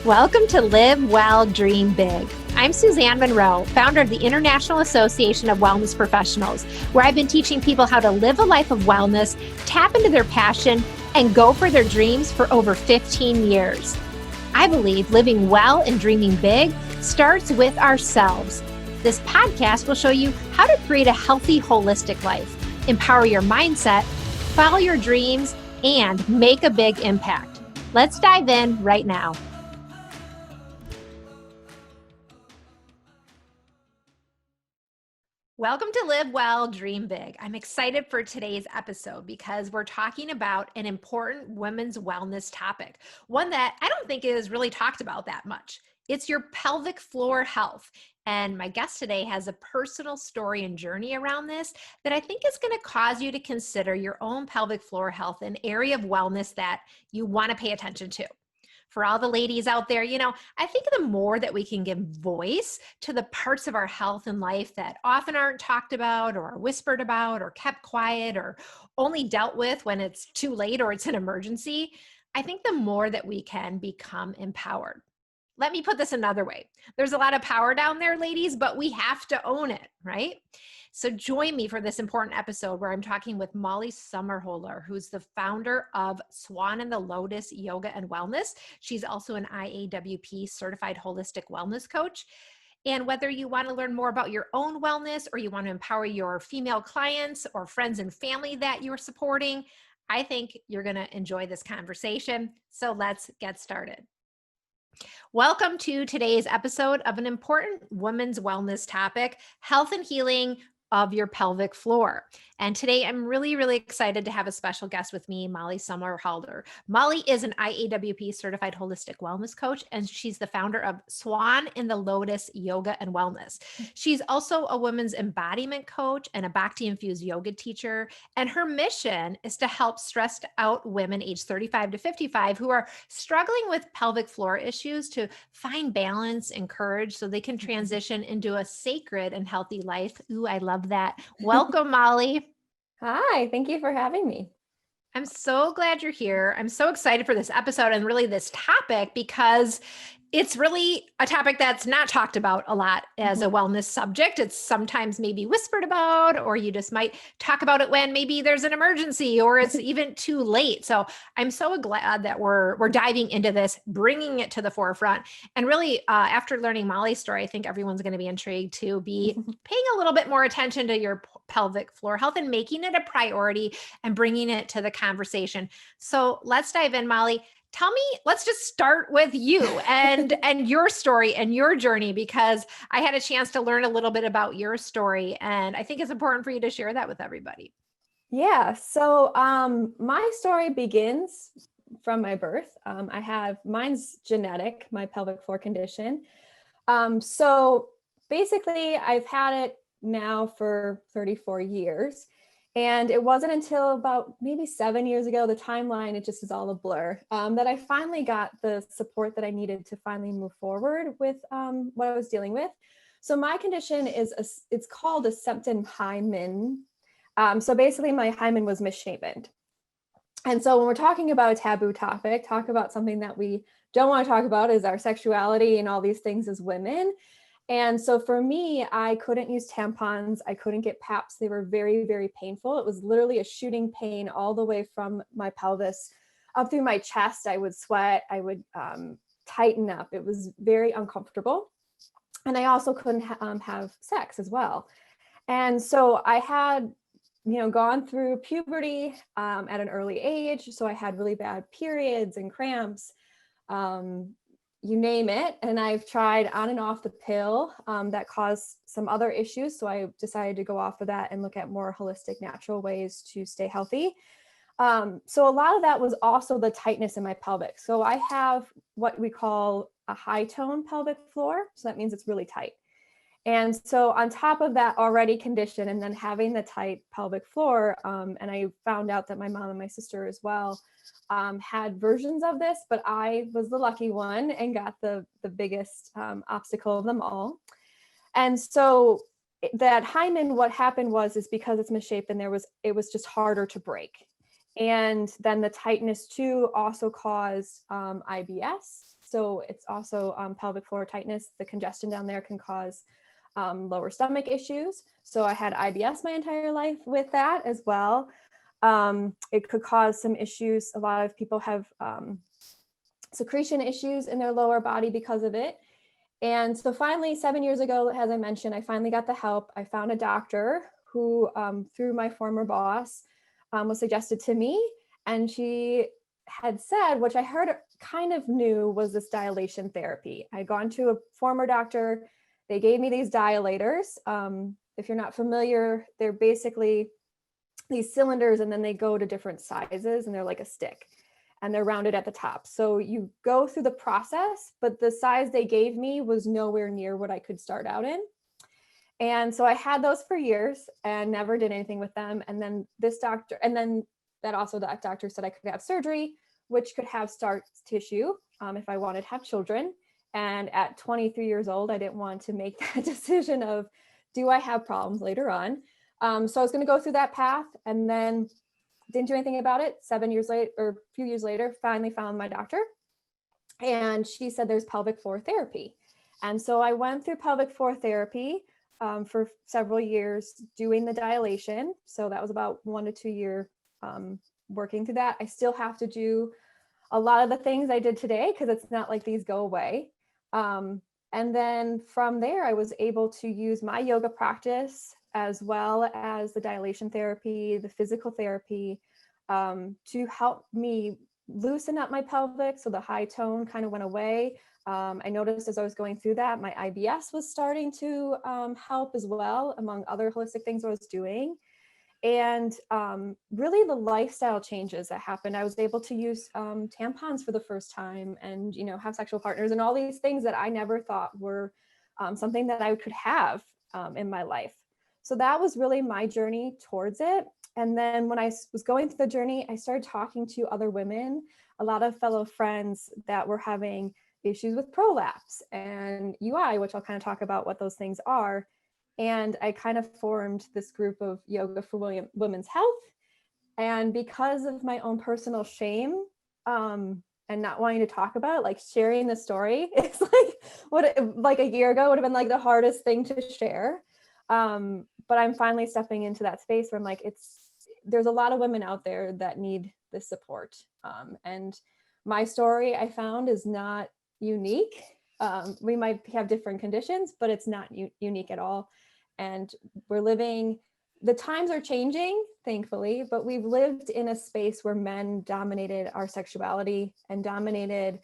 Welcome to Live Well, Dream Big. I'm Suzanne Monroe, founder of the International Association of Wellness Professionals, where I've been teaching people how to live a life of wellness, tap into their passion, and go for their dreams for over 15 years. I believe living well and dreaming big starts with ourselves. This podcast will show you how to create a healthy, holistic life, empower your mindset, follow your dreams, and make a big impact. Let's dive in right now. Welcome to Live Well, Dream Big. I'm excited for today's episode because we're talking about an important women's wellness topic, one that I don't think is really talked about that much. It's your pelvic floor health. And my guest today has a personal story and journey around this that I think is going to cause you to consider your own pelvic floor health, an area of wellness that you want to pay attention to. For all the ladies out there, I think the more that we can give voice to the parts of our health and life that often aren't talked about or are whispered about or kept quiet or only dealt with when it's too late or it's an emergency, I think the more that we can become empowered. Let me put this another way. There's a lot of power down there, ladies, but we have to own it, right? So join me for this important episode where I'm talking with Molly Somerhalder, who's the founder of Swan and the Lotus Yoga and Wellness. She's also an IAWP certified holistic wellness coach. And whether you want to learn more about your own wellness or you want to empower your female clients or friends and family that you're supporting, I think you're going to enjoy this conversation. So let's get started. Welcome to today's episode of an important women's wellness topic, health and healing of your pelvic floor. And today I'm really, really excited to have a special guest with me, Molly Somerhalder. Molly is an IAWP certified holistic wellness coach, and she's the founder of Swan in the Lotus Yoga and Wellness. She's also a women's embodiment coach and a Bhakti infused yoga teacher. And her mission is to help stressed out women aged 35 to 55 who are struggling with pelvic floor issues to find balance and courage so they can transition into a sacred and healthy life. Ooh, I love that. Welcome, Molly. Hi, thank you for having me. I'm so glad you're here. I'm so excited for this episode and really this topic because it's really a topic that's not talked about a lot as a wellness subject. It's sometimes maybe whispered about, or you just might talk about it when maybe there's an emergency or it's even too late. So I'm so glad that we're diving into this, bringing it to the forefront. And really, after learning Molly's story, I think everyone's going to be intrigued to be paying a little bit more attention to your pelvic floor health and making it a priority and bringing it to the conversation. So let's dive in, Molly. Tell me, let's just start with you and your story and your journey, because I had a chance to learn a little bit about your story. And I think it's important for you to share that with everybody. Yeah, so my story begins from my birth. Mine's genetic, my pelvic floor condition. So basically I've had it now for 34 years. And it wasn't until about maybe 7 years ago, the timeline, it just is all a blur, that I finally got the support that I needed to finally move forward with what I was dealing with. So my condition it's called a septum hymen. So basically my hymen was misshapen. And so when we're talking about a taboo topic, talk about something that we don't want to talk about is our sexuality and all these things as women. And so for me, I couldn't use tampons. I couldn't get PAPs. They were very, very painful. It was literally a shooting pain all the way from my pelvis up through my chest. I would sweat. I would tighten up. It was very uncomfortable. And I also couldn't have sex as well. And so I had, gone through puberty at an early age. So I had really bad periods and cramps. You name it. And I've tried on and off the pill that caused some other issues. So I decided to go off of that and look at more holistic, natural ways to stay healthy. So a lot of that was also the tightness in my pelvic. So I have what we call a high tone pelvic floor. So that means it's really tight. And so on top of that already condition and then having the tight pelvic floor, and I found out that my mom and my sister as well had versions of this, but I was the lucky one and got the biggest obstacle of them all. And so that hymen, what happened is because it's misshapen, it was just harder to break. And then the tightness too also caused IBS. So it's also pelvic floor tightness. The congestion down there can cause lower stomach issues. So I had IBS my entire life with that as well. It could cause some issues. A lot of people have secretion issues in their lower body because of it. And so finally, 7 years ago, as I mentioned, I finally got the help. I found a doctor who, through my former boss, was suggested to me. And she had said, which I heard kind of knew, was this dilation therapy. I'd gone to a former doctor. They gave me these dilators. If you're not familiar, they're basically these cylinders, and then they go to different sizes, and they're like a stick, and they're rounded at the top. So you go through the process, but the size they gave me was nowhere near what I could start out in. And so I had those for years and never did anything with them. And then this doctor, and then that doctor said I could have surgery, which could have scar tissue if I wanted to have children. And at 23 years old, I didn't want to make that decision of, do I have problems later on? So I was going to go through that path, and then didn't do anything about it. 7 years later, or a few years later, finally found my doctor. And she said there's pelvic floor therapy. And so I went through pelvic floor therapy for several years doing the dilation. So that was about 1 to 2 year working through that. I still have to do a lot of the things I did today because it's not like these go away. And then from there, I was able to use my yoga practice as well as the dilation therapy, the physical therapy, to help me loosen up my pelvic. So the high tone kind of went away. I noticed as I was going through that, my IBS was starting to help as well, among other holistic things I was doing. And really the lifestyle changes that happened. I was able to use tampons for the first time, and, have sexual partners and all these things that I never thought were something that I could have in my life. So that was really my journey towards it. And then when I was going through the journey, I started talking to other women, a lot of fellow friends that were having issues with prolapse and UI, which I'll kind of talk about what those things are. And I kind of formed this group of yoga for women's health. And because of my own personal shame and not wanting to talk about it, like sharing the story, it's like a year ago would have been like the hardest thing to share. But I'm finally stepping into that space where I'm like, there's a lot of women out there that need this support. And my story, I found, is not unique. We might have different conditions, but it's not unique at all. And the times are changing, thankfully, but we've lived in a space where men dominated our sexuality and dominated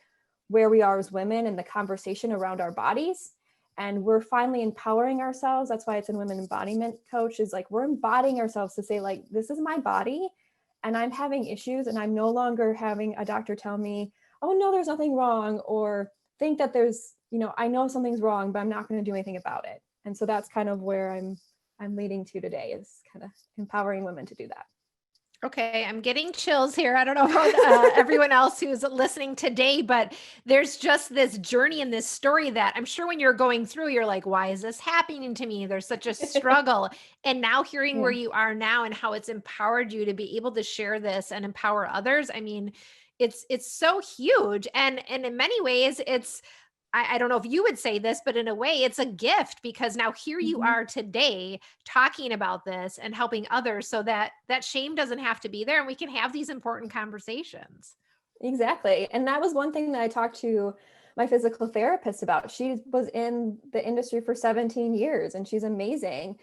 where we are as women and the conversation around our bodies. And we're finally empowering ourselves. That's why it's in Women Embodiment Coach, is like, we're embodying ourselves to say, like, this is my body and I'm having issues, and I'm no longer having a doctor tell me, oh no, there's nothing wrong, or think that there's, I know something's wrong, but I'm not going to do anything about it. And so that's kind of where I'm leading to today, is kind of empowering women to do that. Okay, I'm getting chills here. I don't know about everyone else who's listening today, but there's just this journey and this story that I'm sure when you're going through, you're like, why is this happening to me? There's such a struggle. And now hearing where you are now and how it's empowered you to be able to share this and empower others. I mean, it's so huge. And in many ways, I don't know if you would say this, but in a way it's a gift, because now here you are today talking about this and helping others, so that shame doesn't have to be there and we can have these important conversations. Exactly. And that was one thing that I talked to my physical therapist about. She was in the industry for 17 years and she's amazing.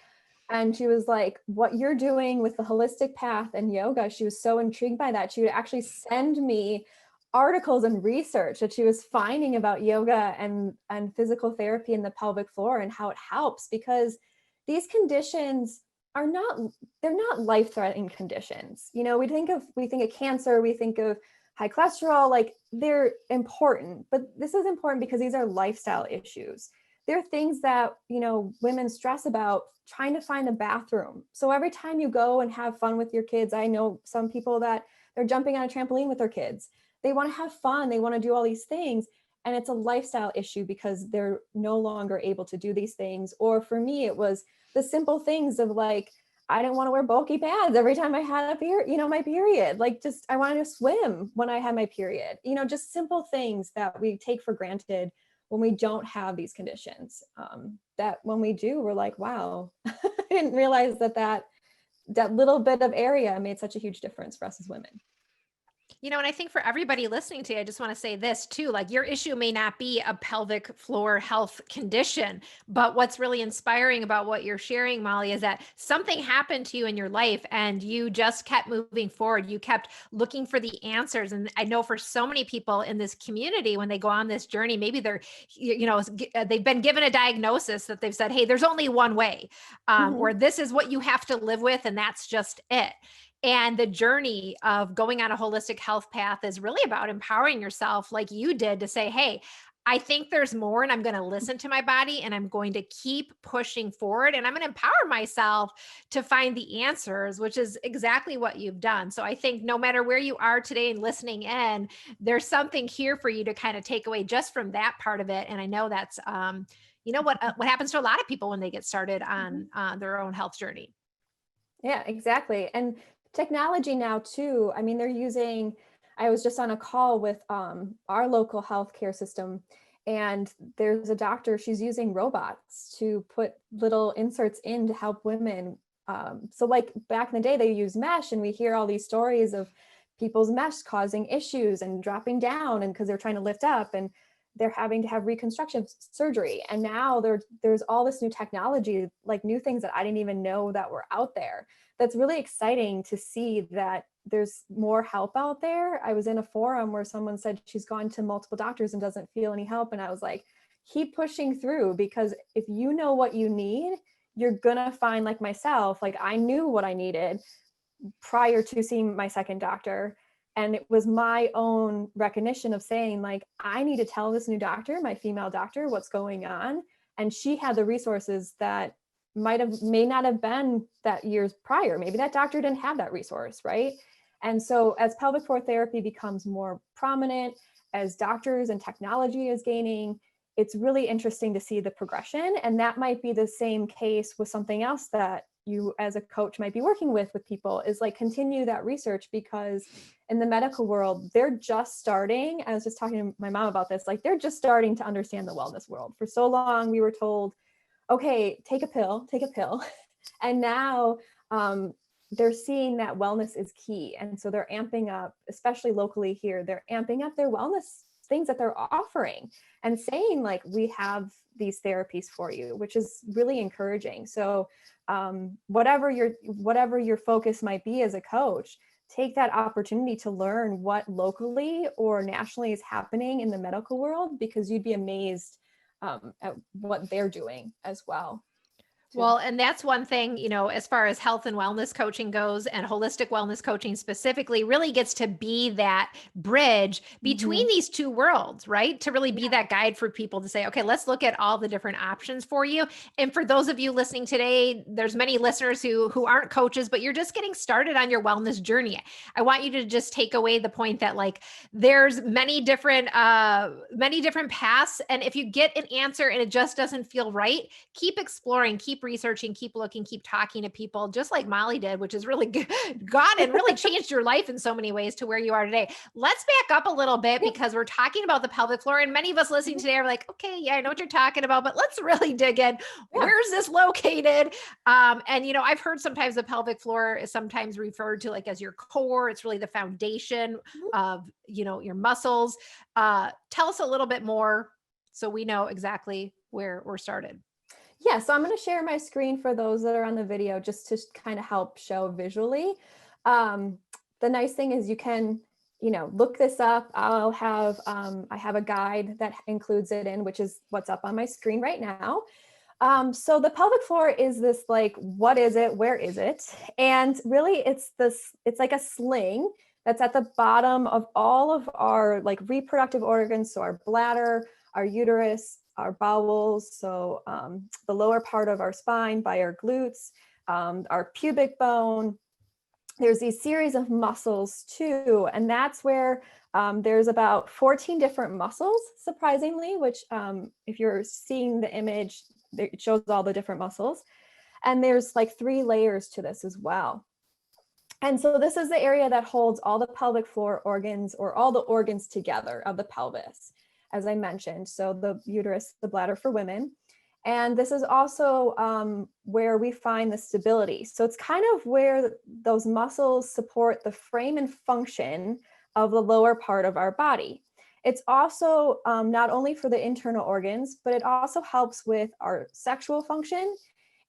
And she was like, what you're doing with the holistic path and yoga, she was so intrigued by that. She would actually send me articles and research that she was finding about yoga and physical therapy in the pelvic floor and how it helps, because these conditions they're not life-threatening conditions. We think of cancer, we think of high cholesterol, like they're important, but this is important because these are lifestyle issues. There are things that, women stress about, trying to find a bathroom. So every time you go and have fun with your kids, I know some people that they're jumping on a trampoline with their kids. They want to have fun. They want to do all these things. And it's a lifestyle issue because they're no longer able to do these things. Or for me, it was the simple things of like, I didn't want to wear bulky pads every time I had a period, my period. Like, just, I wanted to swim when I had my period, just simple things that we take for granted when we don't have these conditions. That when we do, we're like, wow, I didn't realize that little bit of area made such a huge difference for us as women. And I think for everybody listening today, I just want to say this too, like your issue may not be a pelvic floor health condition, but what's really inspiring about what you're sharing, Molly, is that something happened to you in your life and you just kept moving forward. You kept looking for the answers. And I know for so many people in this community, when they go on this journey, maybe they've been given a diagnosis that they've said, hey, there's only one way, Mhm. or this is what you have to live with. And that's just it. And the journey of going on a holistic health path is really about empowering yourself, like you did, to say, hey, I think there's more, and I'm going to listen to my body and I'm going to keep pushing forward and I'm going to empower myself to find the answers, which is exactly what you've done. So I think no matter where you are today and listening in, there's something here for you to kind of take away just from that part of it. And I know that's, what happens to a lot of people when they get started Mhm. on their own health journey. Yeah, exactly. And technology now too. I mean, I was just on a call with our local healthcare system, and there's a doctor, she's using robots to put little inserts in to help women. So like back in the day, they use mesh, and we hear all these stories of people's mesh causing issues and dropping down, and because they're trying to lift up, and they're having to have reconstructive surgery. And now there's all this new technology, like new things that I didn't even know that were out there. That's really exciting to see that there's more help out there. I was in a forum where someone said she's gone to multiple doctors and doesn't feel any help. And I was like, keep pushing through, because if you know what you need, you're gonna find, like myself, like I knew what I needed prior to seeing my second doctor. And it was my own recognition of saying, like, I need to tell this new doctor, my female doctor, what's going on. And she had the resources that may not have been that years prior. Maybe that doctor didn't have that resource, right? And so as pelvic floor therapy becomes more prominent, as doctors and technology is gaining, it's really interesting to see the progression. And that might be the same case with something else that you as a coach might be working with people, is like continue that research, because in the medical world, they're just starting. I was just talking to my mom about this, like they're just starting to understand the wellness world. For so long, we were told, okay, take a pill. And now they're seeing that wellness is key. And so they're amping up, especially locally here, they're amping up their wellness things that they're offering and saying, like, we have these therapies for you, which is really encouraging. So whatever your focus might be as a coach, take that opportunity to learn what locally or nationally is happening in the medical world, because you'd be amazed at what they're doing as well too. Well, and that's one thing, as far as health and wellness coaching goes, and holistic wellness coaching specifically, really gets to be that bridge between Mhm. these two worlds, right? To really be Yeah. that guide for people to say, okay, let's look at all the different options for you. And for those of you listening today, there's many listeners who aren't coaches, but you're just getting started on your wellness journey. I want you to just take away the point that, like, there's many different paths. And if you get an answer and it just doesn't feel right, keep exploring, keep researching, keep looking, keep talking to people, just like Molly did, which is really gone and really changed your life in so many ways to where you are today. Let's back up a little bit, Yeah. because we're talking about the pelvic floor, and many of us listening Mhm. today are like, okay, yeah, I know what you're talking about, but let's really dig in. Yeah. Where's this located? And I've heard sometimes the pelvic floor is sometimes referred to like as your core. It's really the foundation Mhm. of your muscles. Tell us a little bit more so we know exactly where we're started. Yeah, so I'm going to share my screen for those that are on the video, just to kind of help show visually. Um, the nice thing is you can, look this up. I have a guide that includes it in, which is what's up on my screen right now. So the pelvic floor is this, like, what is it? Where is it? And really it's like a sling that's at the bottom of all of our, like, reproductive organs. So our bladder, our uterus, our bowels. So the lower part of our spine by our glutes, our pubic bone. There's these series of muscles too. And that's where there's about 14 different muscles, surprisingly, which if you're seeing the image, it shows all the different muscles. And there's like 3 layers to this as well. And so this is the area that holds all the pelvic floor organs, or all the organs together of the pelvis, as I mentioned. So the uterus, the bladder for women. And this is also where we find the stability. So it's kind of where those muscles support the frame and function of the lower part of our body. It's also not only for the internal organs, but it also helps with our sexual function.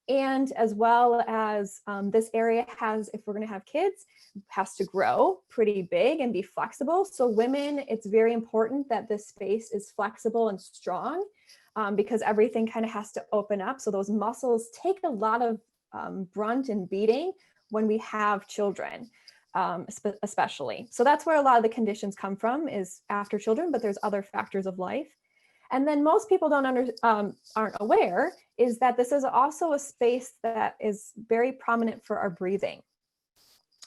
And as well as this area has, if we're going to have kids, has to grow pretty big and be flexible. So women, it's very important that this space is flexible and strong, because everything kind of has to open up. So those muscles take a lot of brunt and beating when we have children, especially. So that's where a lot of the conditions come from, is after children, but there's other factors of life. And then most people aren't aware is that this is also a space that is very prominent for our breathing.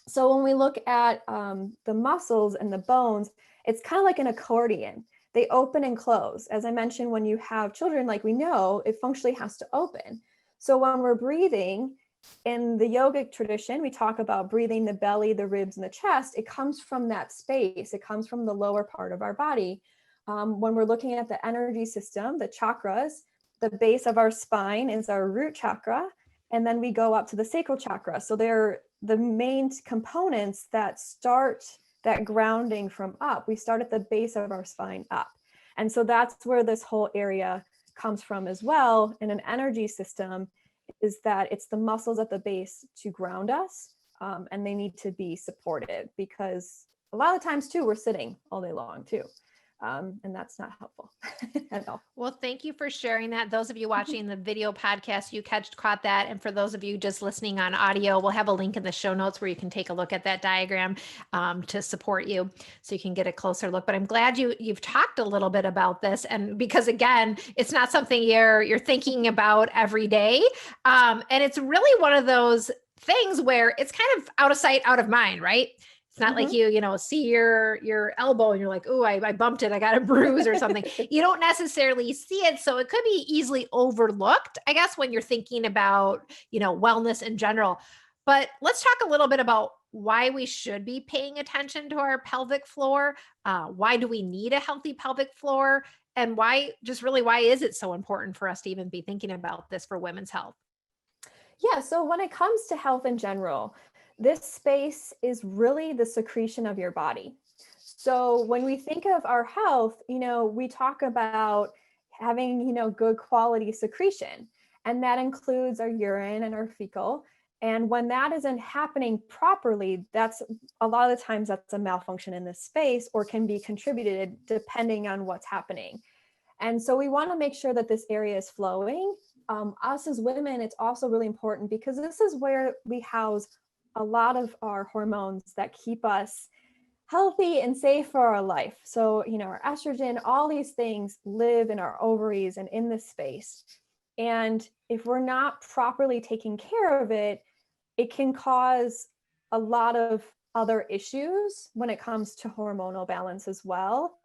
So when we look at the muscles and the bones, it's kind of like an accordion. They open and close. As I mentioned, when you have children, like we know, it functionally has to open. So when we're breathing, in the yogic tradition, we talk about breathing the belly, the ribs, and the chest. It comes from that space. It comes from the lower part of our body. When we're looking at the energy system, the chakras, the base of our spine is our root chakra, and then we go up to the sacral chakra. So they're the main components that start that grounding from up. We start at the base of our spine up. And so that's where this whole area comes from as well in an energy system, is that it's the muscles at the base to ground us, and they need to be supported, because a lot of times too, we're sitting all day long too. And that's not helpful at all. Well, thank you for sharing that. Those of you watching the video podcast, you caught that. And for those of you just listening on audio, we'll have a link in the show notes where you can take a look at that diagram to support you, so you can get a closer look. But I'm glad you've talked a little bit about this, and because again, it's not something you're thinking about every day, and it's really one of those things where it's kind of out of sight, out of mind, right? It's not like you see your elbow and you're like, oh, I bumped it, I got a bruise or something. You don't necessarily see it. So it could be easily overlooked, I guess, when you're thinking about, wellness in general. But let's talk a little bit about why we should be paying attention to our pelvic floor. Why do we need a healthy pelvic floor? And why is it so important for us to even be thinking about this for women's health? Yeah, so when it comes to health in general, this space is really the secretion of your body. So when we think of our health, we talk about having, good quality secretion, and that includes our urine and our fecal. And when that isn't happening properly, that's a lot of the times that's a malfunction in this space, or can be contributed depending on what's happening. And so we want to make sure that this area is flowing. Us as women, it's also really important, because this is where we house a lot of our hormones that keep us healthy and safe for our life. So, our estrogen, all these things live in our ovaries and in this space. And if we're not properly taking care of it, it can cause a lot of other issues when it comes to hormonal balance as well.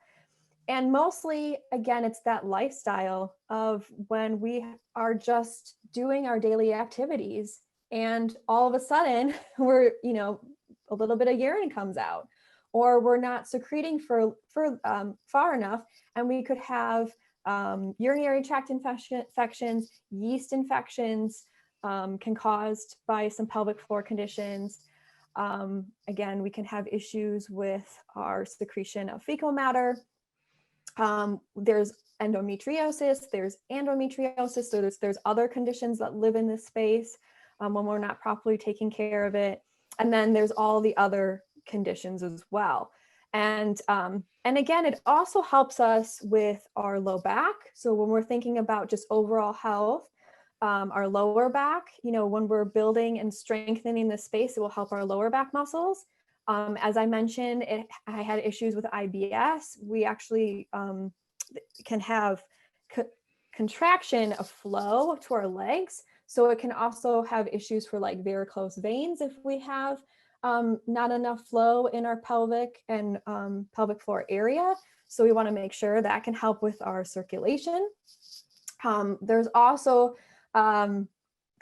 And mostly, again, it's that lifestyle of when we are just doing our daily activities, and all of a sudden we're, a little bit of urine comes out, or we're not secreting for far enough, and we could have urinary tract infections, yeast infections, can caused by some pelvic floor conditions. Again, we can have issues with our secretion of fecal matter. There's endometriosis, there's endometriosis, so there's other conditions that live in this space when we're not properly taking care of it. And then there's all the other conditions as well. And again, it also helps us with our low back. So when we're thinking about just overall health, our lower back, when we're building and strengthening the space, it will help our lower back muscles. As I mentioned, I had issues with IBS. We actually can have contraction of flow to our legs. So it can also have issues for like varicose veins if we have not enough flow in our pelvic and pelvic floor area. So we want to make sure that can help with our circulation. There's also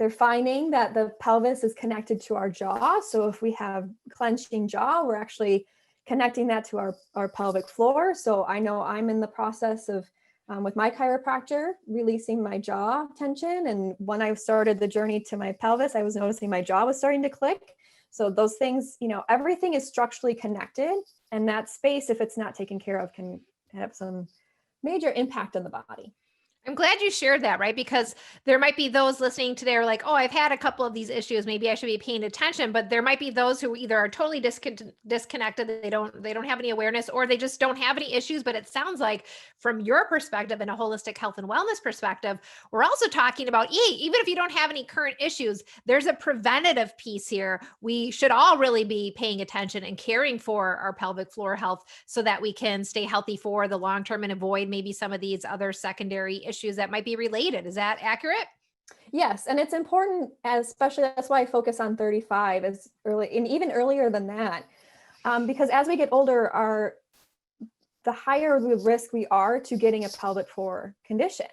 they're finding that the pelvis is connected to our jaw. So if we have clenching jaw, we're actually connecting that to our pelvic floor. So I know I'm in the process of, with my chiropractor, releasing my jaw tension. And when I started the journey to my pelvis, I was noticing my jaw was starting to click. So those things, everything is structurally connected. And that space, if it's not taken care of, can have some major impact on the body. I'm glad you shared that, right? Because there might be those listening today are like, oh, I've had a couple of these issues. Maybe I should be paying attention. But there might be those who either are totally disconnected, they don't have any awareness, or they just don't have any issues. But it sounds like from your perspective and a holistic health and wellness perspective, we're also talking about, even if you don't have any current issues, there's a preventative piece here. We should all really be paying attention and caring for our pelvic floor health so that we can stay healthy for the long term and avoid maybe some of these other secondary issues that might be related. Is that accurate? Yes. And it's important, especially that's why I focus on 35 as early and even earlier than that. Because as we get older, the higher the risk we are to getting a pelvic floor condition.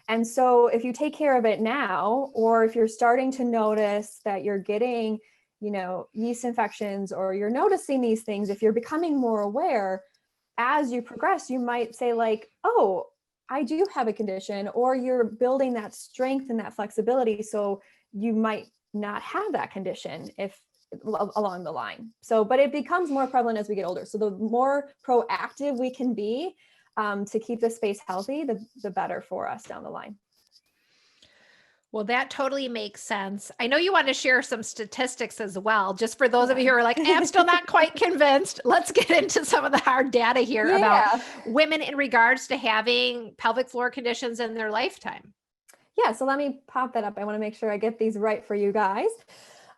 And so if you take care of it now, or if you're starting to notice that you're getting, yeast infections, or you're noticing these things, if you're becoming more aware, as you progress, you might say like, oh, I do have a condition, or you're building that strength and that flexibility. So you might not have that condition if along the line. So, but it becomes more prevalent as we get older. So the more proactive we can be to keep the space healthy, the better for us down the line. Well, that totally makes sense. I know you want to share some statistics as well, just for those of you who are like, I'm still not quite convinced. Let's get into some of the hard data here about women in regards to having pelvic floor conditions in their lifetime. Yeah, so let me pop that up. I want to make sure I get these right for you guys.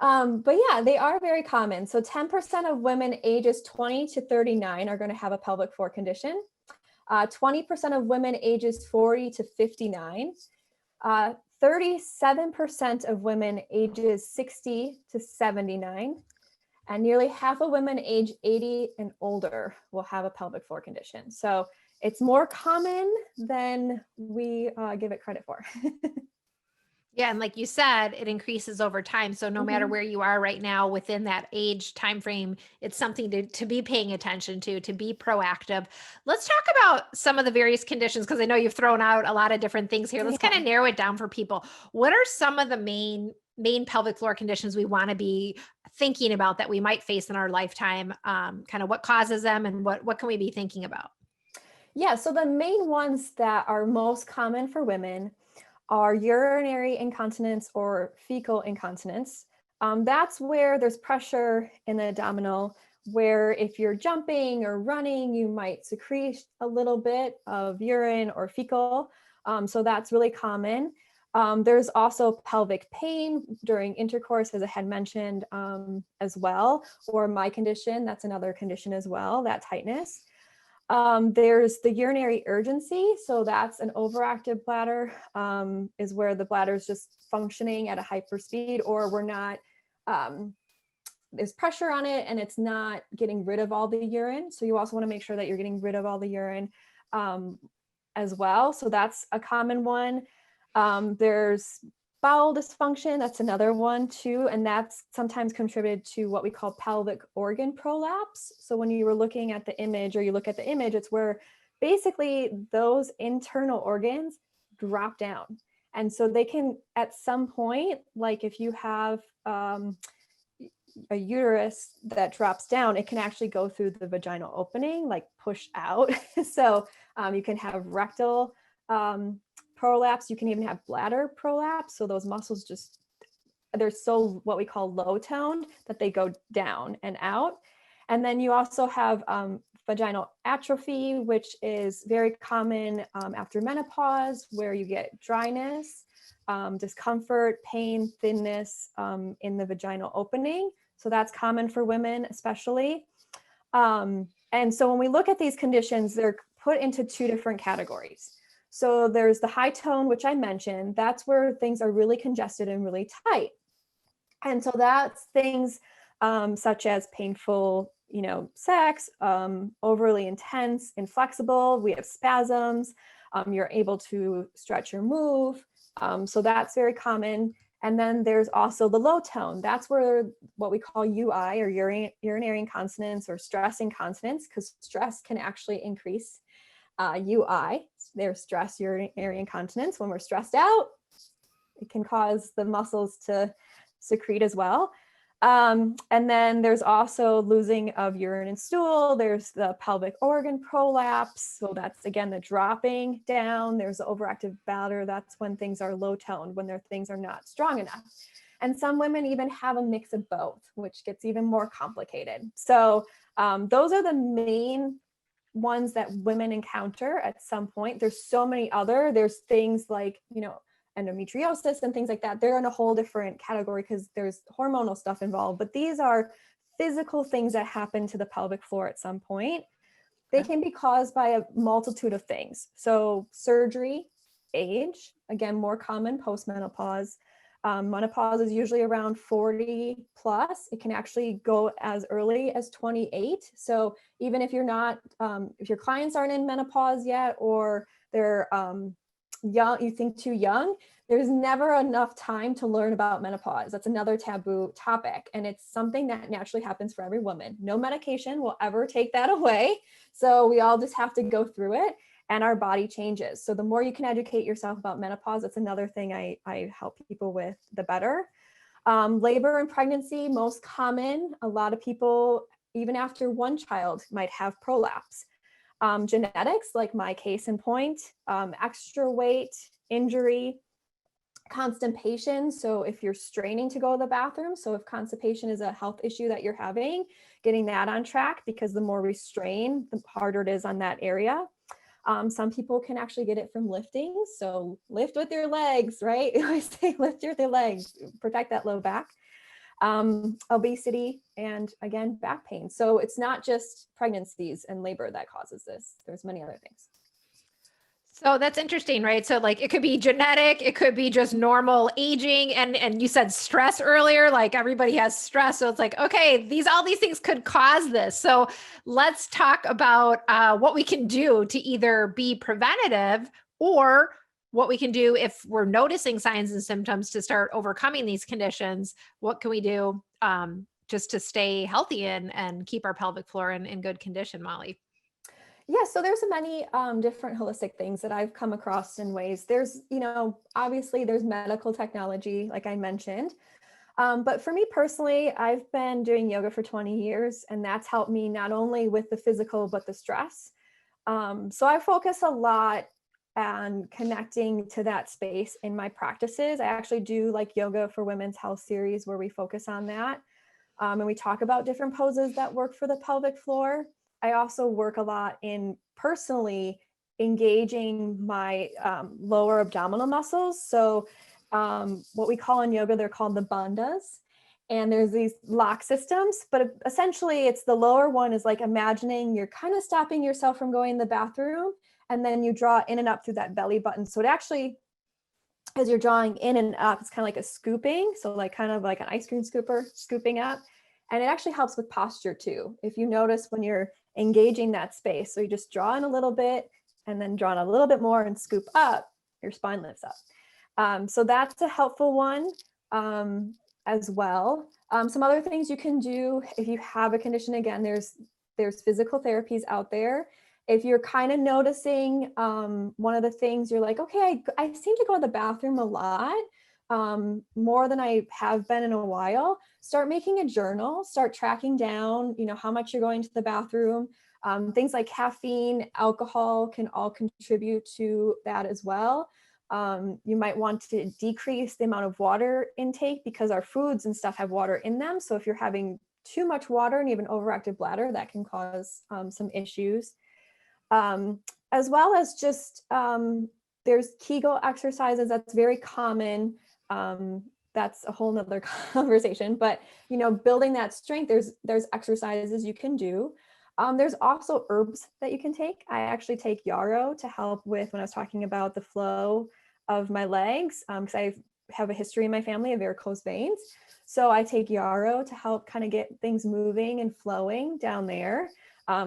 But yeah, they are very common. So 10% of women ages 20 to 39 are going to have a pelvic floor condition. 20% of women ages 40 to 59. 37% of women ages 60 to 79, and nearly half of women age 80 and older will have a pelvic floor condition. So it's more common than we give it credit for. Yeah. And like you said, it increases over time. So no matter where you are right now within that age time frame, it's something to be paying attention to be proactive. Let's talk about some of the various conditions, because I know you've thrown out a lot of different things here. Let's kind of narrow it down for people. What are some of the main pelvic floor conditions we want to be thinking about that we might face in our lifetime? Kind of what causes them, and what can we be thinking about? Yeah, so the main ones that are most common for women are urinary incontinence or fecal incontinence. That's where there's pressure in the abdominal, where if you're jumping or running, you might secrete a little bit of urine or fecal. So that's really common. There's also pelvic pain during intercourse, as I had mentioned, as well, or my condition, that's another condition as well, that tightness. There's the urinary urgency. So that's an overactive bladder, is where the bladder is just functioning at a hyper speed, or we're not, there's pressure on it and it's not getting rid of all the urine. So you also want to make sure that you're getting rid of all the urine as well. So that's a common one. There's bowel dysfunction. That's another one too. And that's sometimes contributed to what we call pelvic organ prolapse. So when you were looking at the image, or you look at the image, it's where basically those internal organs drop down. And so they can, at some point, like if you have a uterus that drops down, it can actually go through the vaginal opening, like push out. So you can have rectal prolapse. You can even have bladder prolapse. So those muscles just, they're so what we call low toned that they go down and out. And then you also have vaginal atrophy, which is very common after menopause, where you get dryness, discomfort, pain, thinness in the vaginal opening. So that's common for women, especially. And so when we look at these conditions, they're put into two different categories. So there's the high tone, which I mentioned. That's where things are really congested and really tight. And so that's things such as painful, sex, overly intense, inflexible. We have spasms. You're able to stretch or move. So that's very common. And then there's also the low tone. That's where what we call UI, or urinary incontinence, or stress incontinence, because stress can actually increase UI. There's stress urinary incontinence. When we're stressed out, it can cause the muscles to secrete as well. And then there's also losing of urine and stool. There's the pelvic organ prolapse. So that's, again, the dropping down. There's the overactive bladder. That's when things are low toned, when things are not strong enough. And some women even have a mix of both, which gets even more complicated. So those are the main ones that women encounter at some point. There's so many other. There's things like, endometriosis and things like that. They're in a whole different category because there's hormonal stuff involved, but these are physical things that happen to the pelvic floor at some point. They can be caused by a multitude of things. So surgery, age, again, more common post-menopause. Menopause is usually around 40 plus. It can actually go as early as 28. So even if you're not, if your clients aren't in menopause yet, or they're young, you think too young, there's never enough time to learn about menopause. That's another taboo topic. And it's something that naturally happens for every woman. No medication will ever take that away. So we all just have to go through it, and our body changes. So the more you can educate yourself about menopause, that's another thing I help people with, the better. Labor and pregnancy, most common. A lot of people, even after one child, might have prolapse. Genetics, like my case in point, extra weight, injury, constipation. So if you're straining to go to the bathroom, so if constipation is a health issue that you're having, getting that on track, because the more we strain, the harder it is on that area. Some people can actually get it from lifting. So lift with your legs, right? I say lift with your legs, protect that low back. Obesity, and again, back pain. So it's not just pregnancies and labor that causes this. There's many other things. So that's interesting, right? So like it could be genetic, it could be just normal aging, and you said stress earlier, like everybody has stress. So it's like, okay, all these things could cause this. So let's talk about what we can do to either be preventative, or what we can do if we're noticing signs and symptoms to start overcoming these conditions. What can we do just to stay healthy and keep our pelvic floor in good condition, Molly? Yeah, so there's many different holistic things that I've come across in ways. There's, obviously there's medical technology, like I mentioned. But for me personally, I've been doing yoga for 20 years, and that's helped me not only with the physical, but the stress. So I focus a lot on connecting to that space in my practices. I actually do like Yoga for Women's Health series, where we focus on that. And we talk about different poses that work for the pelvic floor. I also work a lot in personally engaging my lower abdominal muscles. So what we call in yoga, they're called the bandhas. And there's these lock systems, but essentially it's the lower one is like imagining you're kind of stopping yourself from going to the bathroom, and then you draw in and up through that belly button. So it actually, as you're drawing in and up, it's kind of like a scooping. So like kind of like an ice cream scooper scooping up. And it actually helps with posture too. If you notice when you're engaging that space, so you just draw in a little bit and then draw in a little bit more and scoop up, your spine lifts up. So that's a helpful one as well. Some other things you can do if you have a condition, again, there's physical therapies out there. If you're kind of noticing one of the things, you're like, okay, I seem to go to the bathroom a lot, more than I have been in a while, start making a journal, start tracking down, how much you're going to the bathroom. Things like caffeine, alcohol can all contribute to that as well. You might want to decrease the amount of water intake, because our foods and stuff have water in them. So if you're having too much water and you have an overactive bladder, that can cause some issues. As well as just, there's Kegel exercises. That's very common. That's a whole nother conversation, but building that strength, there's exercises you can do. There's also herbs that you can take. I actually take Yarrow to help with, when I was talking about the flow of my legs, because I have a history in my family of varicose veins. So I take Yarrow to help kind of get things moving and flowing down there.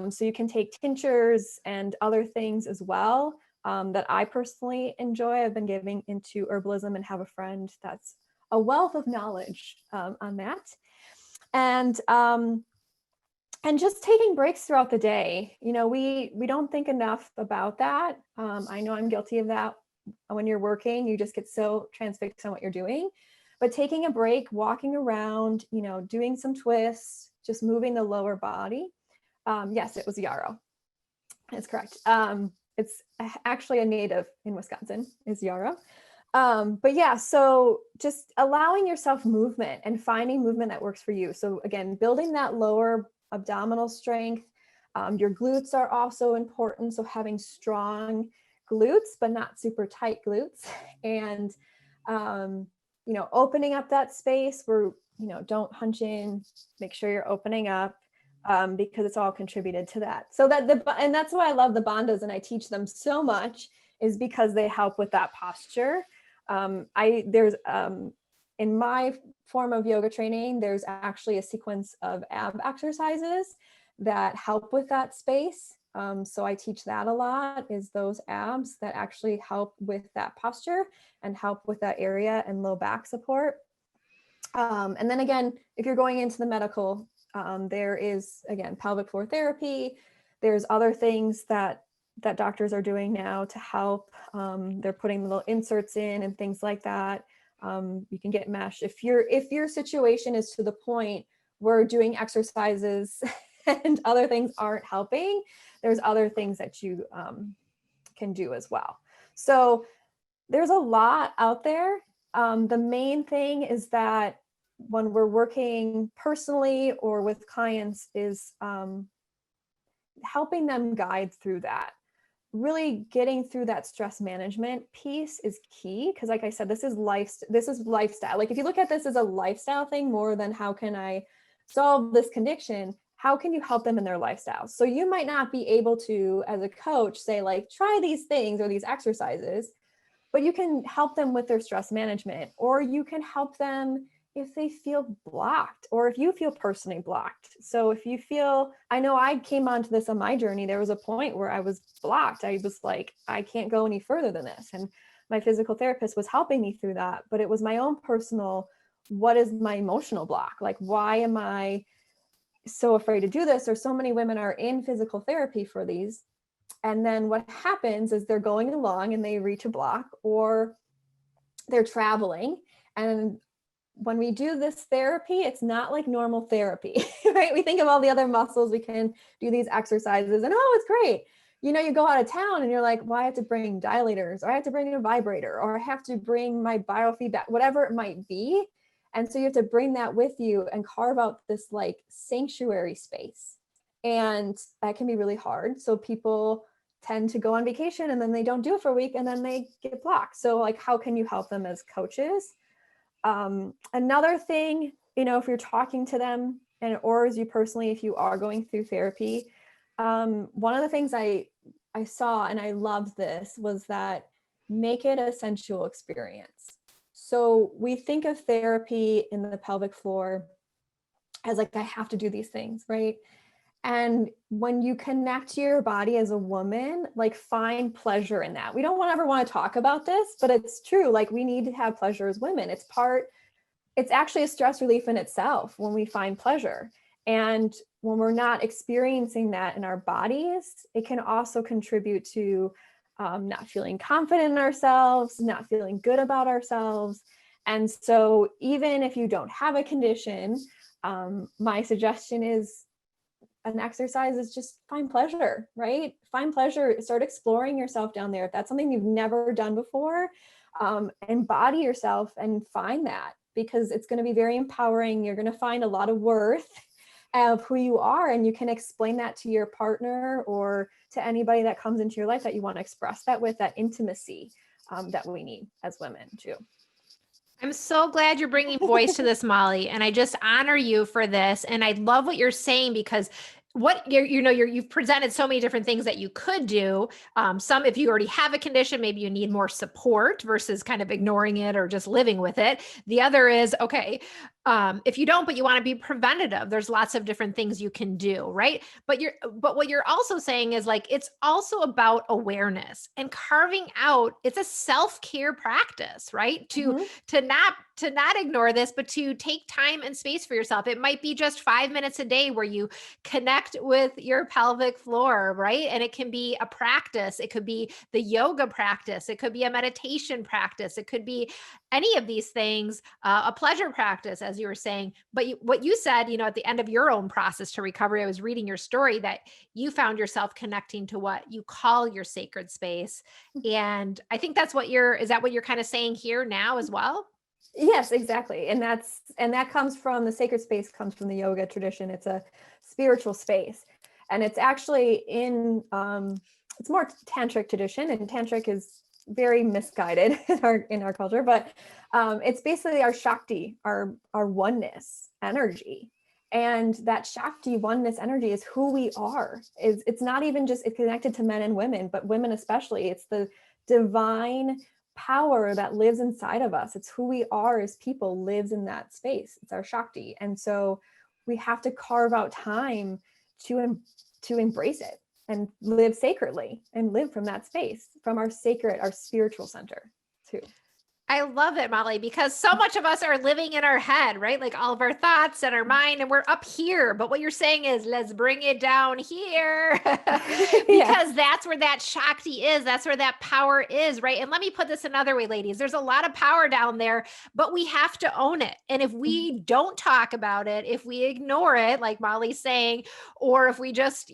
So you can take tinctures and other things as well that I personally enjoy. I've been giving into herbalism and have a friend that's a wealth of knowledge on that. And just taking breaks throughout the day. We don't think enough about that. I know I'm guilty of that. When you're working, you just get so transfixed on what you're doing. But taking a break, walking around, doing some twists, just moving the lower body. Yes, it was Yarrow. That's correct. It's actually a native in Wisconsin, is Yarrow. But yeah, so just allowing yourself movement and finding movement that works for you. So again, building that lower abdominal strength. Your glutes are also important. So having strong glutes, but not super tight glutes. And, opening up that space where, don't hunch in, make sure you're opening up. Because it's all contributed to that. So and that's why I love the bandhas and I teach them so much, is because they help with that posture. In my form of yoga training, there's actually a sequence of ab exercises that help with that space. So I teach that a lot, is those abs that actually help with that posture and help with that area and low back support. And then again, if you're going into the medical, there is, again, pelvic floor therapy. There's other things that doctors are doing now to help. They're putting little inserts in and things like that. You can get mesh. If your situation is to the point where doing exercises and other things aren't helping, there's other things that you can do as well. So there's a lot out there. The main thing is that when we're working personally or with clients is helping them guide through that. Really getting through that stress management piece is key, because like I said, this is lifestyle. Like if you look at this as a lifestyle thing more than how can I solve this condition, how can you help them in their lifestyle? So you might not be able to, as a coach, say like, try these things or these exercises, but you can help them with their stress management, or you can help them if they feel blocked, or if you feel personally blocked. So if you feel, I know I came onto this on my journey, there was a point where I was blocked. I was like, I can't go any further than this. And my physical therapist was helping me through that, but it was my own personal, what is my emotional block? Like, why am I so afraid to do this? Or so many women are in physical therapy for these. And then what happens is they're going along and they reach a block, or they're traveling. And when we do this therapy, it's not like normal therapy, right? We think of all the other muscles, we can do these exercises and, oh, it's great. You go out of town and you're like, well, I have to bring dilators, or I have to bring a vibrator, or I have to bring my biofeedback, whatever it might be. And so you have to bring that with you and carve out this like sanctuary space. And that can be really hard. So people tend to go on vacation and then they don't do it for a week and then they get blocked. So like, how can you help them as coaches? Another thing, if you're talking to them or as you personally, if you are going through therapy, one of the things I saw, and I loved this, was that make it a sensual experience. So we think of therapy in the pelvic floor as like, I have to do these things, right? And when you connect to your body as a woman, like find pleasure in that. We don't ever want to talk about this, but it's true. Like we need to have pleasure as women. It's actually a stress relief in itself when we find pleasure. And when we're not experiencing that in our bodies, it can also contribute to not feeling confident in ourselves, not feeling good about ourselves. And so even if you don't have a condition, my suggestion is an exercise is just find pleasure, right? Find pleasure, start exploring yourself down there. If that's something you've never done before, embody yourself and find that, because it's going to be very empowering. You're going to find a lot of worth of who you are, and you can explain that to your partner or to anybody that comes into your life that you want to express that with, that intimacy that we need as women too. I'm so glad you're bringing voice to this, Molly, and I just honor you for this. And I love what you're saying, because you've presented so many different things that you could do. Some, if you already have a condition, maybe you need more support versus kind of ignoring it or just living with it. The other is, okay, If you don't, but you want to be preventative, there's lots of different things you can do, right? But what you're also saying is like, it's also about awareness and carving out, it's a self-care practice, right? Mhm. To not ignore this, but to take time and space for yourself. It might be just 5 minutes a day where you connect with your pelvic floor, right? And it can be a practice. It could be the yoga practice. It could be a meditation practice. It could be any of these things, a pleasure practice, as you were saying. But what you said, at the end of your own process to recovery, I was reading your story that you found yourself connecting to what you call your sacred space. And I think is that what you're kind of saying here now as well? Yes, exactly. And that comes from the sacred space, comes from the yoga tradition. It's a spiritual space. And it's actually it's more tantric tradition, and tantric is very misguided in our culture, but it's basically our Shakti, our oneness energy. And that Shakti oneness energy is who we are. It's not even just it's connected to men and women, but women especially. It's the divine power that lives inside of us. It's who we are as people lives in that space. It's our Shakti. And so we have to carve out time to embrace it and live sacredly and live from that space, from our sacred, our spiritual center too. I love it, Molly, because so much of us are living in our head, right? Like all of our thoughts and our mind, and we're up here. But what you're saying is, let's bring it down here Yeah. because that's where that Shakti is. That's where that power is, right? And let me put this another way, ladies. There's a lot of power down there, but we have to own it. And if we don't talk about it, if we ignore it, like Molly's saying, or if we just,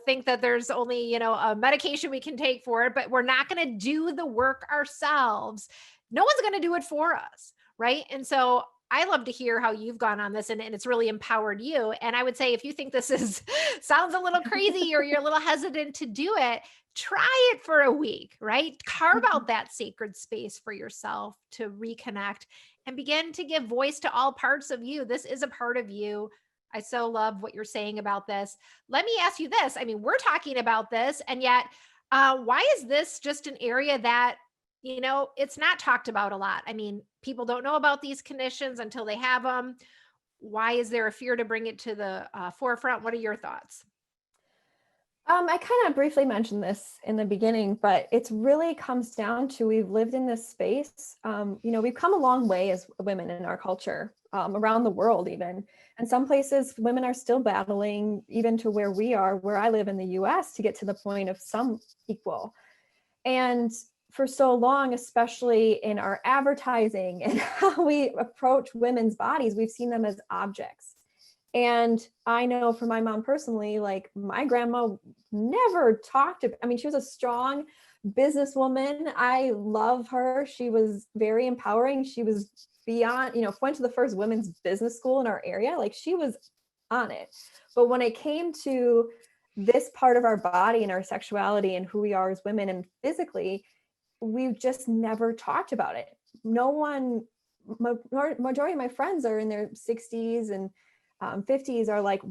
think that there's only, a medication we can take for it, but we're not going to do the work ourselves, no one's going to do it for us. Right. And so I love to hear how you've gone on this, and it's really empowered you. And I would say, if you think this is sounds a little crazy or you're a little hesitant to do it, try it for a week, right? Carve out that sacred space for yourself to reconnect and begin to give voice to all parts of you. This is a part of you. I so love what you're saying about this. Let me ask you this. I mean, we're talking about this, and yet, why is this just an area that it's not talked about a lot? I mean, people don't know about these conditions until they have them. Why is there a fear to bring it to the forefront? What are your thoughts? I kind of briefly mentioned this in the beginning, but it's really comes down to we've lived in this space. We've come a long way as women in our culture, around the world even. And some places women are still battling, even to where we are, where I live in the US, to get to the point of some equal. And for so long, especially in our advertising and how we approach women's bodies, we've seen them as objects. And I know for my mom personally, like my grandma never talked about, I mean, she was a strong businesswoman. I love her. She was very empowering. She was beyond, went to the first women's business school in our area. Like she was on it. But when it came to this part of our body and our sexuality and who we are as women and physically, we've just never talked about it. No one, majority of my friends are in their 60s and 50s are like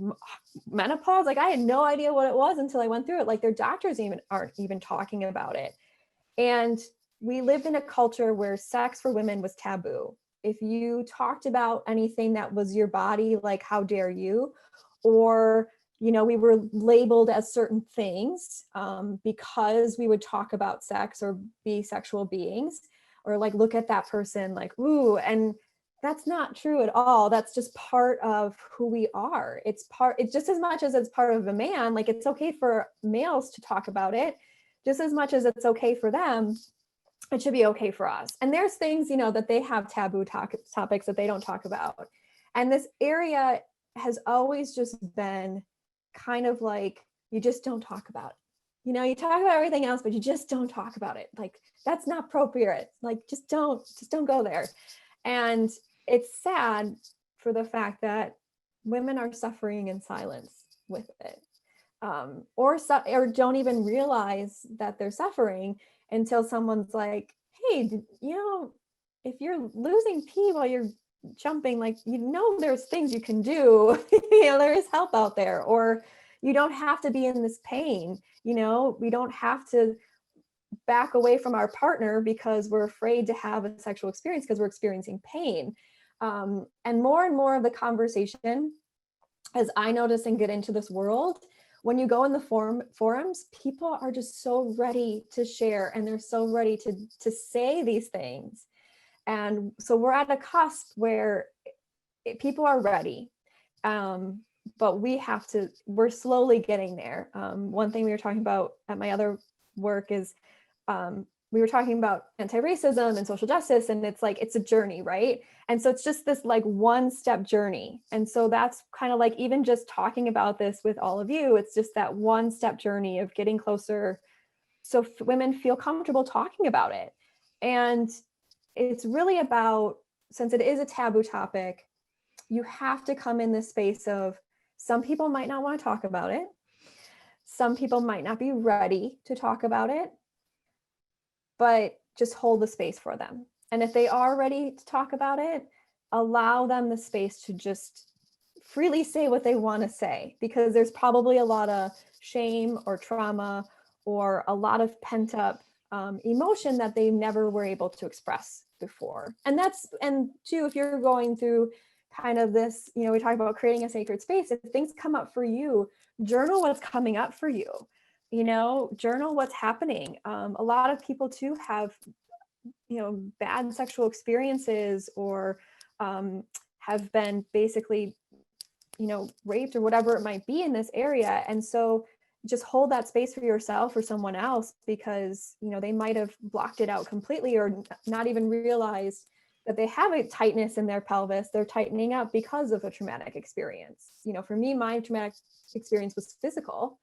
menopause. Like I had no idea what it was until I went through it. Like their doctors aren't even talking about it. And we lived in a culture where sex for women was taboo. If you talked about anything that was your body, like how dare you, or we were labeled as certain things because we would talk about sex or be sexual beings, or like look at that person like, ooh, and that's not true at all. That's just part of who we are. It's just as much as it's part of a man, like it's okay for males to talk about it, just as much as it's okay for them, it should be okay for us. And there's things, that they have taboo topics that they don't talk about. And this area has always just been kind of like, you just don't talk about it. You talk about everything else, but you just don't talk about it. Like that's not appropriate. Like just don't go there. And it's sad for the fact that women are suffering in silence with it, or don't even realize that they're suffering until someone's like, hey, if you're losing pee while you're jumping, like, there's things you can do. There is help out there, or you don't have to be in this pain. We don't have to back away from our partner because we're afraid to have a sexual experience because we're experiencing pain. And more of the conversation, as I notice and get into this world, when you go in the forums, people are just so ready to share, and they're so ready to say these things. And so we're at a cusp where people are ready. But we're slowly getting there. One thing we were talking about at my other work is we were talking about anti-racism and social justice, and it's like, it's a journey, right? And so it's just this like one step journey. And so that's kind of like, even just talking about this with all of you, it's just that one step journey of getting closer so women feel comfortable talking about it. And it's really about, since it is a taboo topic, you have to come in this space of, some people might not want to talk about it. Some people might not be ready to talk about it, but just hold the space for them. And if they are ready to talk about it, allow them the space to just freely say what they want to say, because there's probably a lot of shame or trauma or a lot of pent up emotion that they never were able to express before. And too, if you're going through kind of this, we talk about creating a sacred space. If things come up for you, journal what's coming up for you. Journal what's happening. A lot of people too have, bad sexual experiences, or have been basically, raped or whatever it might be in this area. And so just hold that space for yourself or someone else, because, they might have blocked it out completely, or not even realized that they have a tightness in their pelvis. They're tightening up because of a traumatic experience. For me, my traumatic experience was physical.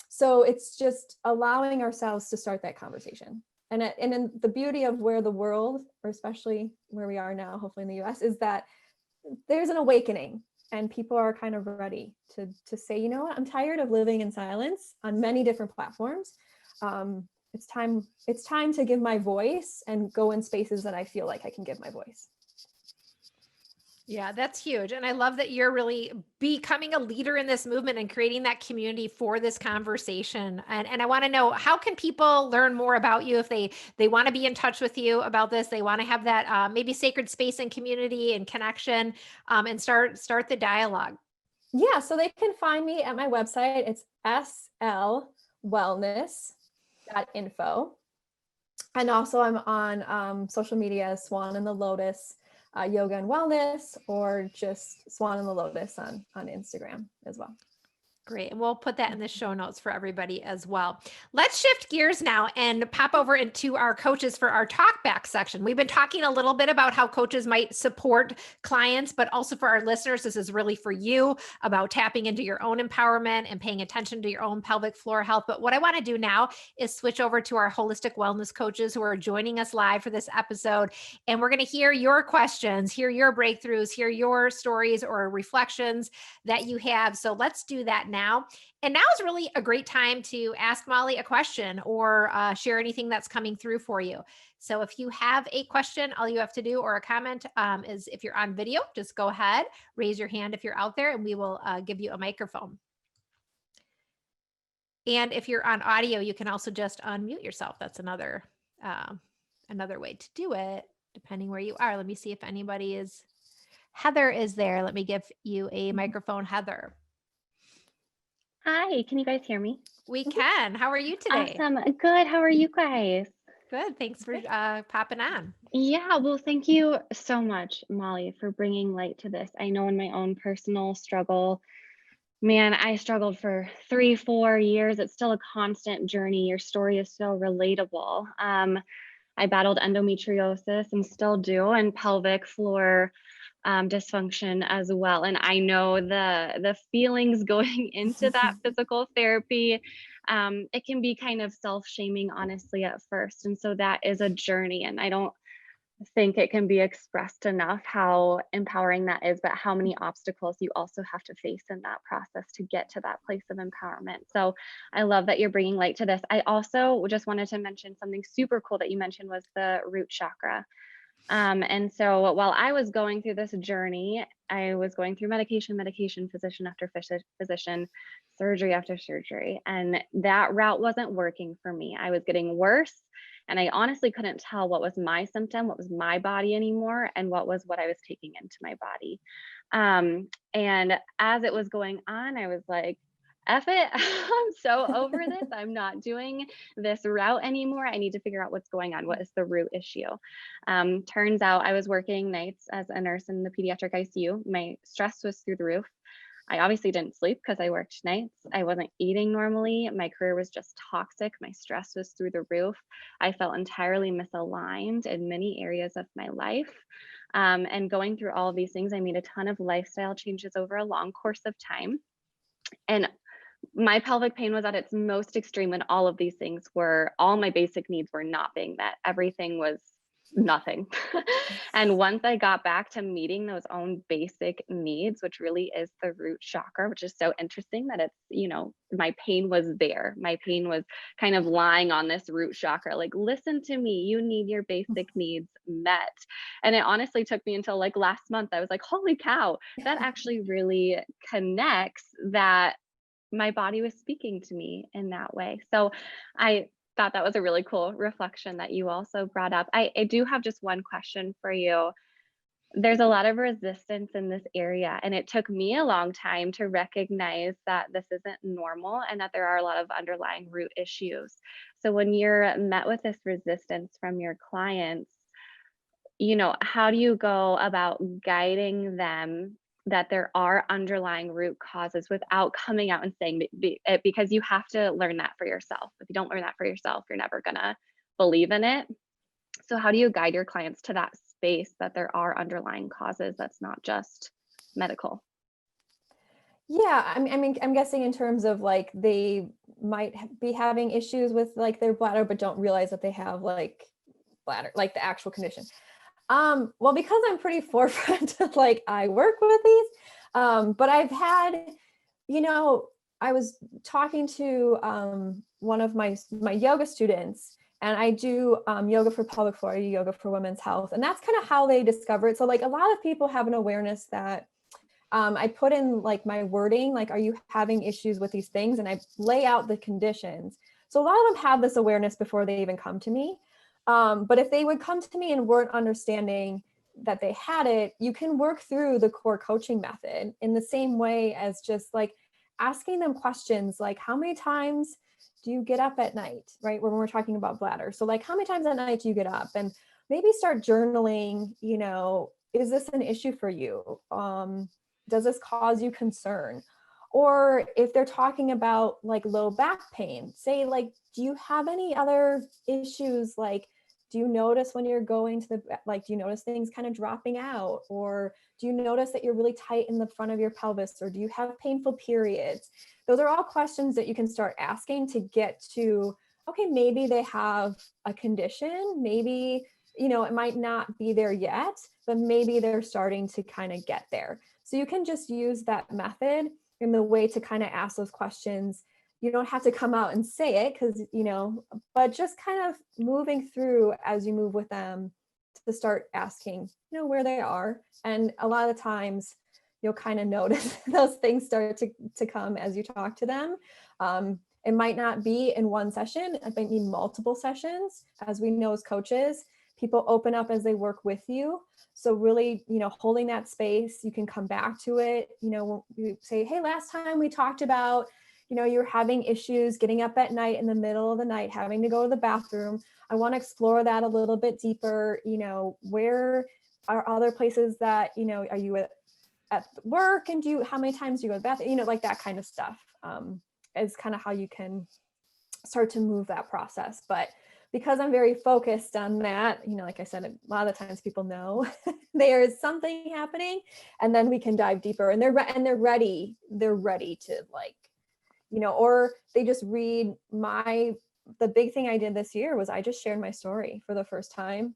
So it's just allowing ourselves to start that conversation. And in the beauty of where the world, or especially where we are now, hopefully in the US, is that there's an awakening, and people are kind of ready to say, you know what, I'm tired of living in silence on many different platforms. It's time to give my voice and go in spaces that I feel like I can give my voice. Yeah, that's huge. And I love that you're really becoming a leader in this movement and creating that community for this conversation. And I want to know, how can people learn more about you if they want to be in touch with you about this? They want to have that maybe sacred space and community and connection, and start the dialogue. Yeah, so they can find me at my website. It's slwellness.info. And also I'm on social media, Swan and the Lotus, Yoga and Wellness, or just Swan and the Lotus on Instagram as well. Great. And we'll put that in the show notes for everybody as well. Let's shift gears now and pop over into our coaches for our talk back section. We've been talking a little bit about how coaches might support clients, but also for our listeners, this is really for you, about tapping into your own empowerment and paying attention to your own pelvic floor health. But what I want to do now is switch over to our holistic wellness coaches who are joining us live for this episode. And we're going to hear your questions, hear your breakthroughs, hear your stories or reflections that you have. So let's do that now. And now is really a great time to ask Molly a question or share anything that's coming through for you. So if you have a question, all you have to do, or a comment, is if you're on video, just go ahead, raise your hand if you're out there, and we will give you a microphone. And if you're on audio, you can also just unmute yourself. That's another way to do it, depending where you are. Let me see if anybody is. Heather is there. Let me give you a microphone, Heather. Hi, can you guys hear me? We can. How are you today? Awesome. Good. How are you guys? Good. Thanks for popping on. Yeah, well, thank you so much, Molly, for bringing light to this. I know in my own personal struggle, man, I struggled for 3-4 years. It's still a constant journey. Your story is so relatable. I battled endometriosis and still do, and pelvic floor dysfunction as well. And I know the feelings going into that physical therapy, it can be kind of self-shaming, honestly, at first. And so that is a journey. And I don't think it can be expressed enough how empowering that is, but how many obstacles you also have to face in that process to get to that place of empowerment. So I love that you're bringing light to this. I also just wanted to mention something super cool that you mentioned was the root chakra. And so while I was going through this journey, I was going through medication, physician after physician, surgery after surgery, and that route wasn't working for me. I was getting worse And I honestly couldn't tell what was my symptom, what was my body anymore, and what was what I was taking into my body. And as it was going on, I was like, F it, I'm so over this. I'm not doing this route anymore. I need to figure out what's going on. What is the root issue? Turns out I was working nights as a nurse in the pediatric ICU. My stress was through the roof. I obviously didn't sleep because I worked nights. I wasn't eating normally. My career was just toxic. My stress was through the roof. I felt entirely misaligned in many areas of my life. And going through all of these things, I made a ton of lifestyle changes over a long course of time. And my pelvic pain was at its most extreme when all of these things were, all my basic needs were not being met. Everything was nothing. And once I got back to meeting those own basic needs, which really is the root chakra, which is so interesting that it's, you know, my pain was there. My pain was kind of lying on this root chakra, like, listen to me, you need your basic needs met. And it honestly took me until like last month, I was like, holy cow, that actually really connects, that my body was speaking to me in that way. So I thought that was a really cool reflection that you also brought up. I do have just one question for you. There's a lot of resistance in this area, and it took me a long time to recognize that this isn't normal and that there are a lot of underlying root issues. So when you're met with this resistance from your clients, you know, how do you go about guiding them that there are underlying root causes without coming out and saying it, because you have to learn that for yourself. If you don't learn that for yourself, you're never gonna believe in it. So how do you guide your clients to that space that there are underlying causes that's not just medical? Yeah, I mean, I'm guessing in terms of like they might be having issues with like their bladder, but don't realize that they have like bladder, like the actual condition. Well, because I'm pretty forefront, like I work with these, but I've had, you know, I was talking to one of my yoga students, and I do yoga for pelvic floor, yoga for women's health, and that's kind of how they discover it. So like a lot of people have an awareness that I put in like my wording, like, are you having issues with these things? And I lay out the conditions. So a lot of them have this awareness before they even come to me. But if they would come to me and weren't understanding that they had it, you can work through the core coaching method in the same way as just like asking them questions like, how many times do you get up at night, right? When we're talking about bladder. So like, how many times at night do you get up? And maybe start journaling, you know, is this an issue for you? Does this cause you concern? Or if they're talking about like low back pain, say like, do you have any other issues? Like, do you notice when you're going to the, like, do you notice things kind of dropping out? Or do you notice that you're really tight in the front of your pelvis? Or do you have painful periods? Those are all questions that you can start asking to get to, okay, maybe they have a condition, maybe, you know, it might not be there yet, but maybe they're starting to kind of get there. So you can just use that method in the way to kind of ask those questions. You don't have to come out and say it because, you know, but just kind of moving through as you move with them to start asking, you know, where they are. And a lot of times you'll kind of notice those things start to come as you talk to them. It might not be in one session, it might be multiple sessions. As we know as coaches, people open up as they work with you. So really, you know, holding that space, you can come back to it. You know, you say, hey, last time we talked about, you know, you're having issues getting up at night in the middle of the night, having to go to the bathroom. I want to explore that a little bit deeper. You know, where are other places that, you know, are you at work, and how many times do you go to the bathroom? You know, like that kind of stuff is kind of how you can start to move that process. But because I'm very focused on that, you know, like I said, a lot of the times people know there is something happening, and then we can dive deeper, and they're ready to, like, you know, or they just read the big thing I did this year was I just shared my story for the first time.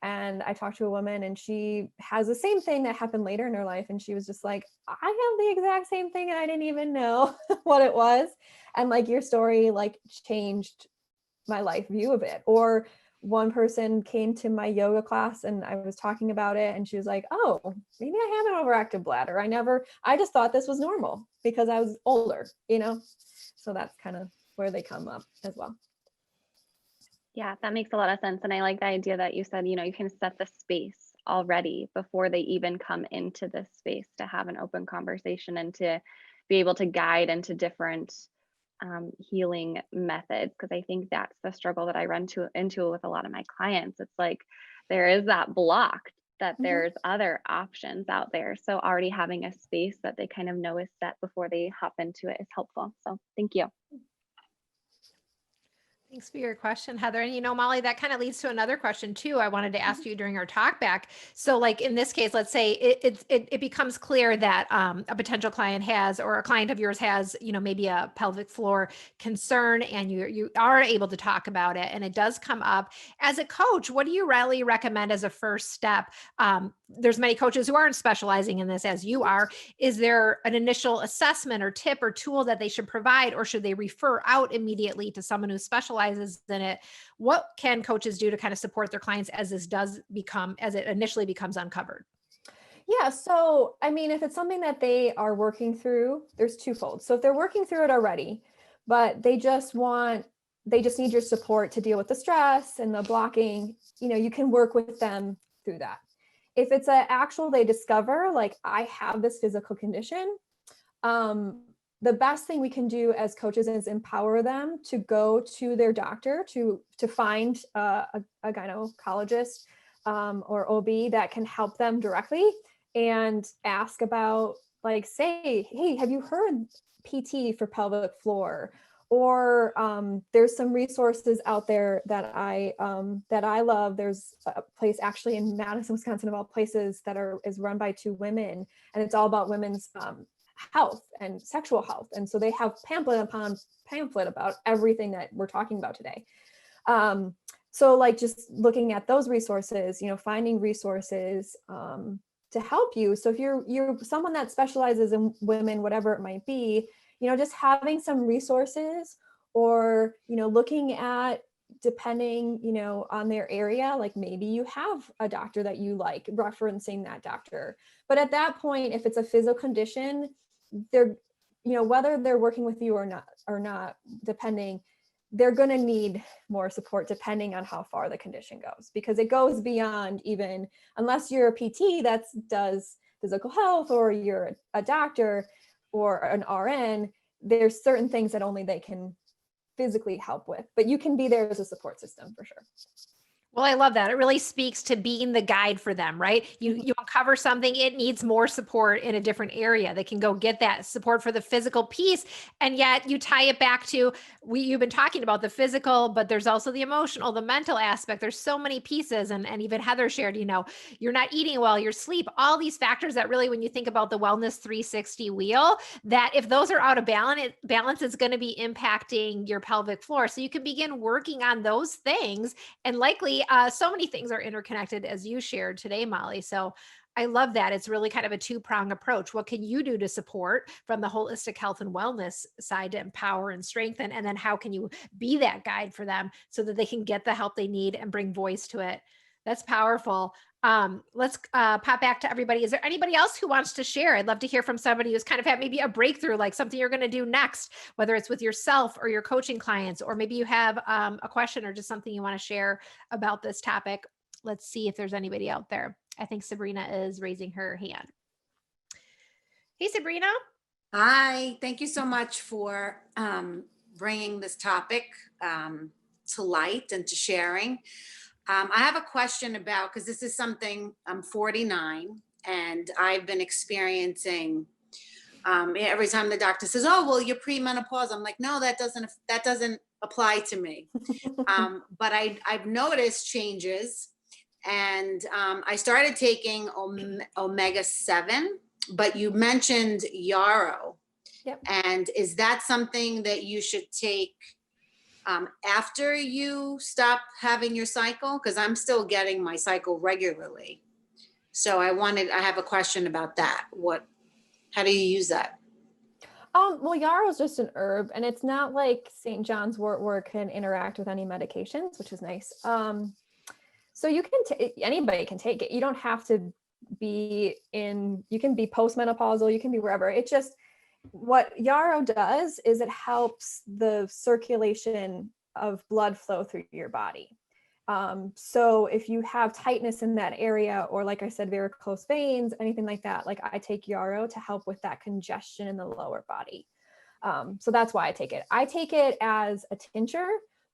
And I talked to a woman, and she has the same thing that happened later in her life. And she was just like, I have the exact same thing, and I didn't even know what it was. And like, your story like changed my life view of it. Or one person came to my yoga class and I was talking about it, and she was like, oh, maybe I have an overactive bladder. I just thought this was normal because I was older, you know? So that's kind of where they come up as well. Yeah, that makes a lot of sense. And I like the idea that you said, you can set the space already before they even come into this space to have an open conversation and to be able to guide into different healing methods. Because I think that's the struggle that I into with a lot of my clients. It's like there is that block that Mhm. there's other options out there. So already having a space that they kind of know is set before they hop into it is helpful. So thank you. Thanks for your question, Heather. And Molly, that kind of leads to another question too. I wanted to ask you during our talk back. So, like in this case, let's say it becomes clear that a potential client has, or a client of yours has, maybe a pelvic floor concern, and you are able to talk about it, and it does come up. As a coach, what do you really recommend as a first step? There's many coaches who aren't specializing in this as you are. Is there an initial assessment or tip or tool that they should provide, or should they refer out immediately to someone who specializes in it? What can coaches do to kind of support their clients as it initially becomes uncovered? Yeah. So, I mean, if it's something that they are working through, there's twofold. So if they're working through it already, but they just need your support to deal with the stress and the blocking, you can work with them through that. If it's they discover, like, I have this physical condition, the best thing we can do as coaches is empower them to go to their doctor to find a gynecologist or OB that can help them directly and ask about, like, say, hey, have you heard PT for pelvic floor? Or there's some resources out there that I love. There's a place actually in Madison, Wisconsin, of all places, that is run by two women, and it's all about women's health and sexual health. And so they have pamphlet upon pamphlet about everything that we're talking about today. So, like, just looking at those resources, finding resources to help you. So if you're someone that specializes in women, whatever it might be, just having some resources, or, looking at, depending, on their area, like maybe you have a doctor that you like, referencing that doctor. But at that point, if it's a physical condition, they're, whether they're working with you or not, depending, they're going to need more support depending on how far the condition goes, because it goes beyond, even unless you're a PT that does physical health, or you're a doctor or an RN, there's certain things that only they can physically help with, but you can be there as a support system for sure. Well, I love that. It really speaks to being the guide for them, right? You uncover something, it needs more support in a different area. They can go get that support for the physical piece. And yet you tie it back to, you've been talking about the physical, but there's also the emotional, the mental aspect. There's so many pieces. And even Heather shared, you're not eating well, your sleep, all these factors that really, when you think about the Wellness 360 wheel, that if those are out of balance, it's going to be impacting your pelvic floor. So you can begin working on those things, and likely so many things are interconnected, as you shared today, Molly. So I love that. It's really kind of a two-prong approach. What can you do to support from the holistic health and wellness side to empower and strengthen? And then how can you be that guide for them so that they can get the help they need and bring voice to it? That's powerful. Let's pop back to everybody. Is there anybody else who wants to share? I'd love to hear from somebody who's kind of had maybe a breakthrough, like something you're going to do next, whether it's with yourself or your coaching clients, or maybe you have a question or just something you want to share about this topic. Let's see if there's anybody out there. I think Sabrina is raising her hand. Hey, Sabrina. Hi, thank you so much for bringing this topic to light and to sharing. I have a question about, because this is something, I'm 49 and I've been experiencing every time the doctor says, oh, well, you're premenopause. I'm like, no, that doesn't apply to me. But I've noticed changes, and I started taking omega-7, but you mentioned Yarrow. Yep. And is that something that you should take after you stop having your cycle? Because I'm still getting my cycle regularly. So I have a question about that. How do you use that? Well, Yarrow is just an herb, and it's not like St. John's wort where it can interact with any medications, which is nice. So you can anybody can take it. You don't have to be you can be postmenopausal, you can be wherever. It just, what Yarrow does is it helps the circulation of blood flow through your body. So if you have tightness in that area, or like I said, varicose veins, anything like that, like I take Yarrow to help with that congestion in the lower body. So that's why I take it. I take it as a tincture.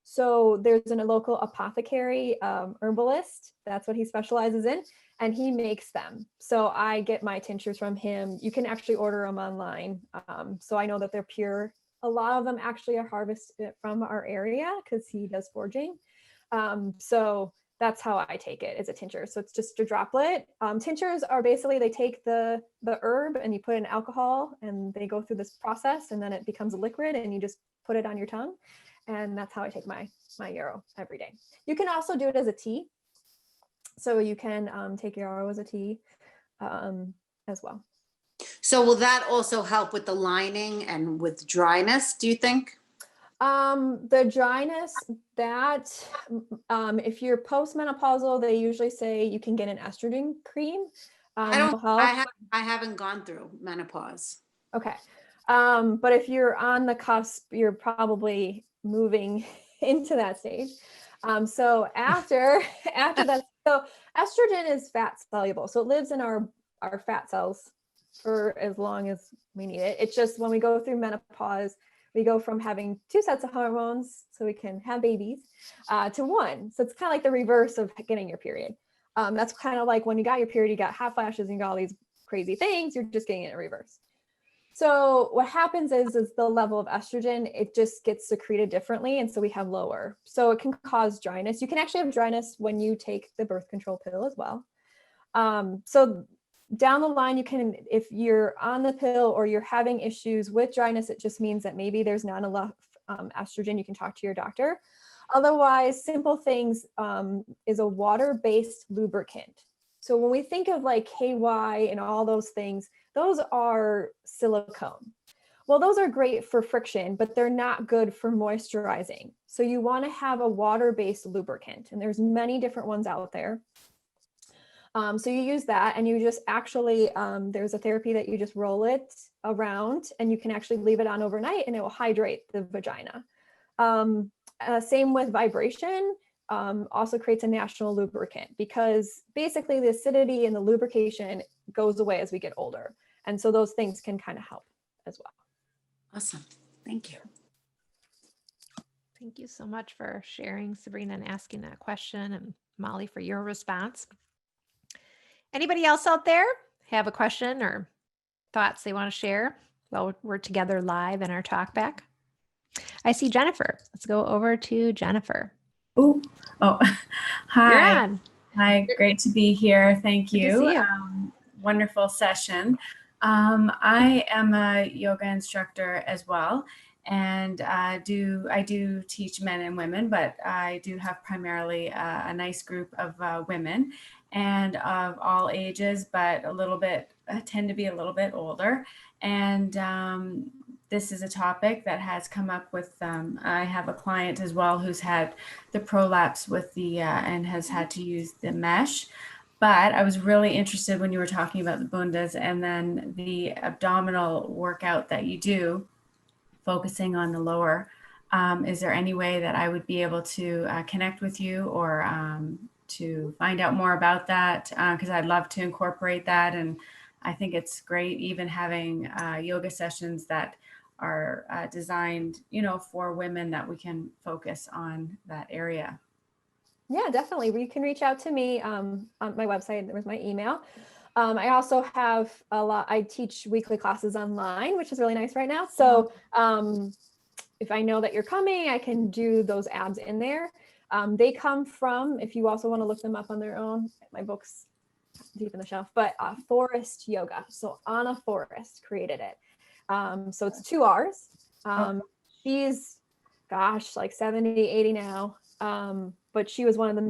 So there's a local apothecary, herbalist. That's what he specializes in, and he makes them. So I get my tinctures from him. You can actually order them online. So I know that they're pure. A lot of them actually are harvested from our area because he does foraging. So that's how I take it, as a tincture. So it's just a droplet. Tinctures are basically, they take the herb and you put in alcohol and they go through this process and then it becomes a liquid and you just put it on your tongue. And that's how I take my Yarrow every day. You can also do it as a tea. So you can take Yarrow as a tea as well. So will that also help with the lining and with dryness, do you think? The dryness, that if you're postmenopausal, they usually say you can get an estrogen cream. Will help. I haven't gone through menopause. Okay. But if you're on the cusp, you're probably moving into that stage. So after that, so estrogen is fat soluble. So it lives in our fat cells for as long as we need it. It's just when we go through menopause, we go from having 2 sets of hormones so we can have babies to 1. So it's kind of like the reverse of getting your period. That's kind of like when you got your period, you got hot flashes and you got all these crazy things, you're just getting it in reverse. So what happens is the level of estrogen, it just gets secreted differently. And so we have lower. So it can cause dryness. You can actually have dryness when you take the birth control pill as well. So down the line, you can, if you're on the pill or you're having issues with dryness, it just means that maybe there's not enough estrogen. You can talk to your doctor. Otherwise, simple things is a water-based lubricant. So when we think of like KY and all those things, those are silicone. Well, those are great for friction, but they're not good for moisturizing. So you want to have a water-based lubricant, and there's many different ones out there. So you use that, and you just actually, there's a therapy that you just roll it around, and you can actually leave it on overnight, and it will hydrate the vagina. Same with vibration. Also creates a natural lubricant, because basically the acidity and the lubrication goes away as we get older. And so those things can kind of help as well. Awesome. Thank you. Thank you so much for sharing, Sabrina, and asking that question, and Molly for your response. Anybody else out there have a question or thoughts they want to share while we're together live in our talk back? I see Jennifer. Let's go over to Jennifer. Oh, hi. You're on. Hi, great to be here. Thank Good to you. see you. Wonderful session. I am a yoga instructor as well, and I do teach men and women, but I do have primarily a nice group of women and of all ages, but tend to be a little bit older. And this is a topic that has come up with, I have a client as well who's had the prolapse with and has had to use the mesh. But I was really interested when you were talking about the bundas and then the abdominal workout that you do, focusing on the lower. Is there any way that I would be able to connect with you or to find out more about that? Because I'd love to incorporate that. And I think it's great even having yoga sessions that are designed, for women, that we can focus on that area. Yeah, definitely. You can reach out to me on my website. There was my email. I also have I teach weekly classes online, which is really nice right now. So if I know that you're coming, I can do those abs in there. They come from, if you also want to look them up on their own, my book's deep in the shelf, but Forest Yoga. So Anna Forest created it. So it's 2 R's. She's, like 70, 80 now. But she was one of the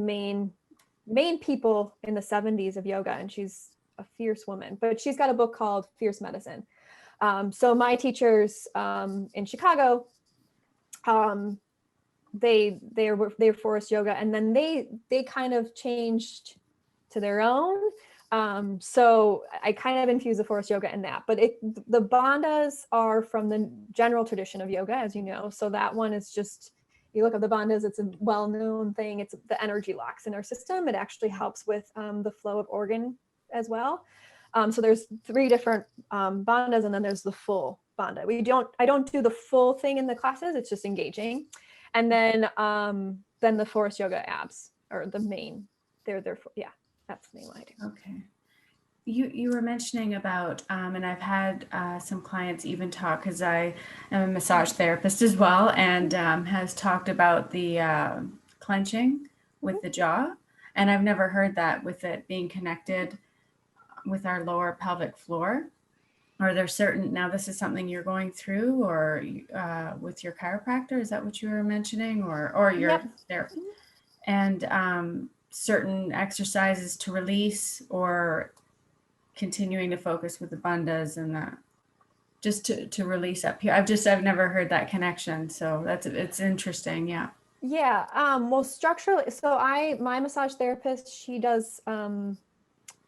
main people in the 70s of yoga, and she's a fierce woman, but she's got a book called Fierce Medicine. So my teachers in Chicago, they're Forest Yoga, and then they kind of changed to their own. So I kind of infuse the Forest Yoga in that, but the bandhas are from the general tradition of yoga, as you know. So that one is just, you look up the bandhas, it's a well-known thing. It's the energy locks in our system. It actually helps with the flow of organ as well. So there's 3 different bandhas, and then there's the full bandha. I don't do the full thing in the classes. It's just engaging. And then the forest yoga abs are the main. Yeah, that's the main one I do. Okay. You were mentioning about, and I've had some clients even talk, because I am a massage therapist as well, and has talked about the clenching with the jaw. And I've never heard that with it being connected with our lower pelvic floor. Are there certain, now this is something you're going through, or with your chiropractor, is that what you were mentioning, or your Yep. therapist? And certain exercises to release, or continuing to focus with the bandhas and that, just to release up here. I've never heard that connection, so it's interesting. Yeah. Well, structurally, so my massage therapist, she does a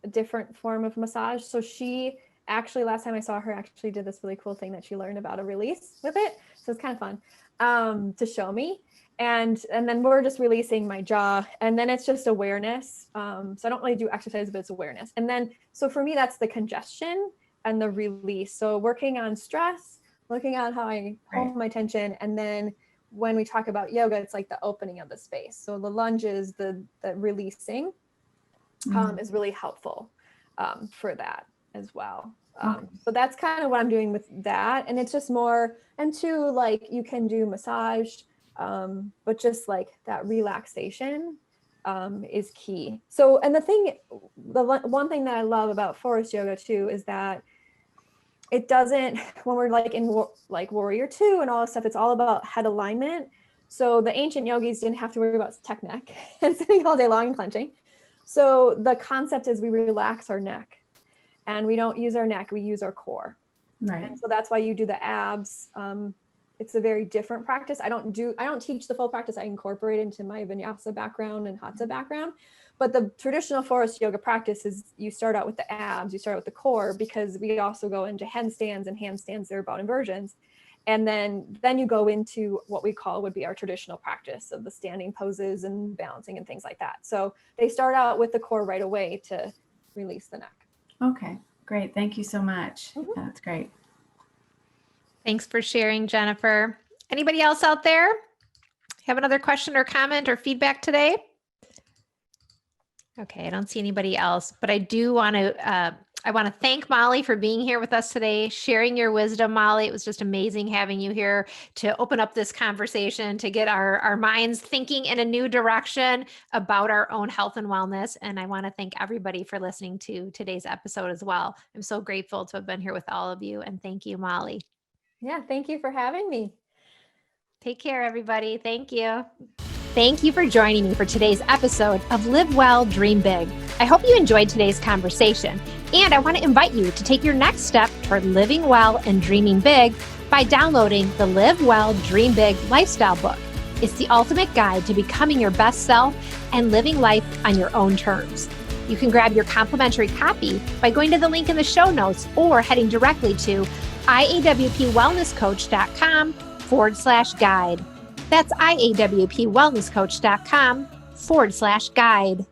different form of massage. So she actually, last time I saw her, actually did this really cool thing that she learned about a release with it. So it's kind of fun to show me. And then we're just releasing my jaw, and then it's just awareness. So I don't really do exercise, but it's awareness. And then, so for me, that's the congestion and the release. So working on stress, looking at how I hold my tension. And then when we talk about yoga, it's like the opening of the space. So the lunges, the releasing is really helpful for that as well. So that's kind of what I'm doing with that. And it's just more, and two, like you can do massage, but just like that relaxation is key. So, and the one thing that I love about forest yoga too, is that it doesn't, when we're like in like warrior 2 and all this stuff, it's all about head alignment. So the ancient yogis didn't have to worry about neck and sitting all day long and clenching. So the concept is we relax our neck, and we don't use our neck, we use our core. Right. And so that's why you do the abs. It's a very different practice. I don't teach the full practice. I incorporate it into my vinyasa background and hatha background. But the traditional forest yoga practice is you start out with the abs, you start out with the core, because we also go into headstands, and handstands, they're about inversions. And then you go into what we call would be our traditional practice of the standing poses and balancing and things like that. So they start out with the core right away to release the neck. Okay, great. Thank you so much. That's great. Thanks for sharing, Jennifer. Anybody else out there have another question or comment or feedback today? Okay, I don't see anybody else, but I do want to thank Molly for being here with us today, sharing your wisdom, Molly. It was just amazing having you here to open up this conversation, to get our minds thinking in a new direction about our own health and wellness. And I want to thank everybody for listening to today's episode as well. I'm so grateful to have been here with all of you. And thank you, Molly. Yeah, thank you for having me. Take care, everybody. Thank you. Thank you for joining me for today's episode of Live Well, Dream Big. I hope you enjoyed today's conversation, and I want to invite you to take your next step toward living well and dreaming big by downloading the Live Well, Dream Big lifestyle book. It's the ultimate guide to becoming your best self and living life on your own terms. You can grab your complimentary copy by going to the link in the show notes or heading directly to iawpwellnesscoach.com/guide. That's iawpwellnesscoach.com/guide.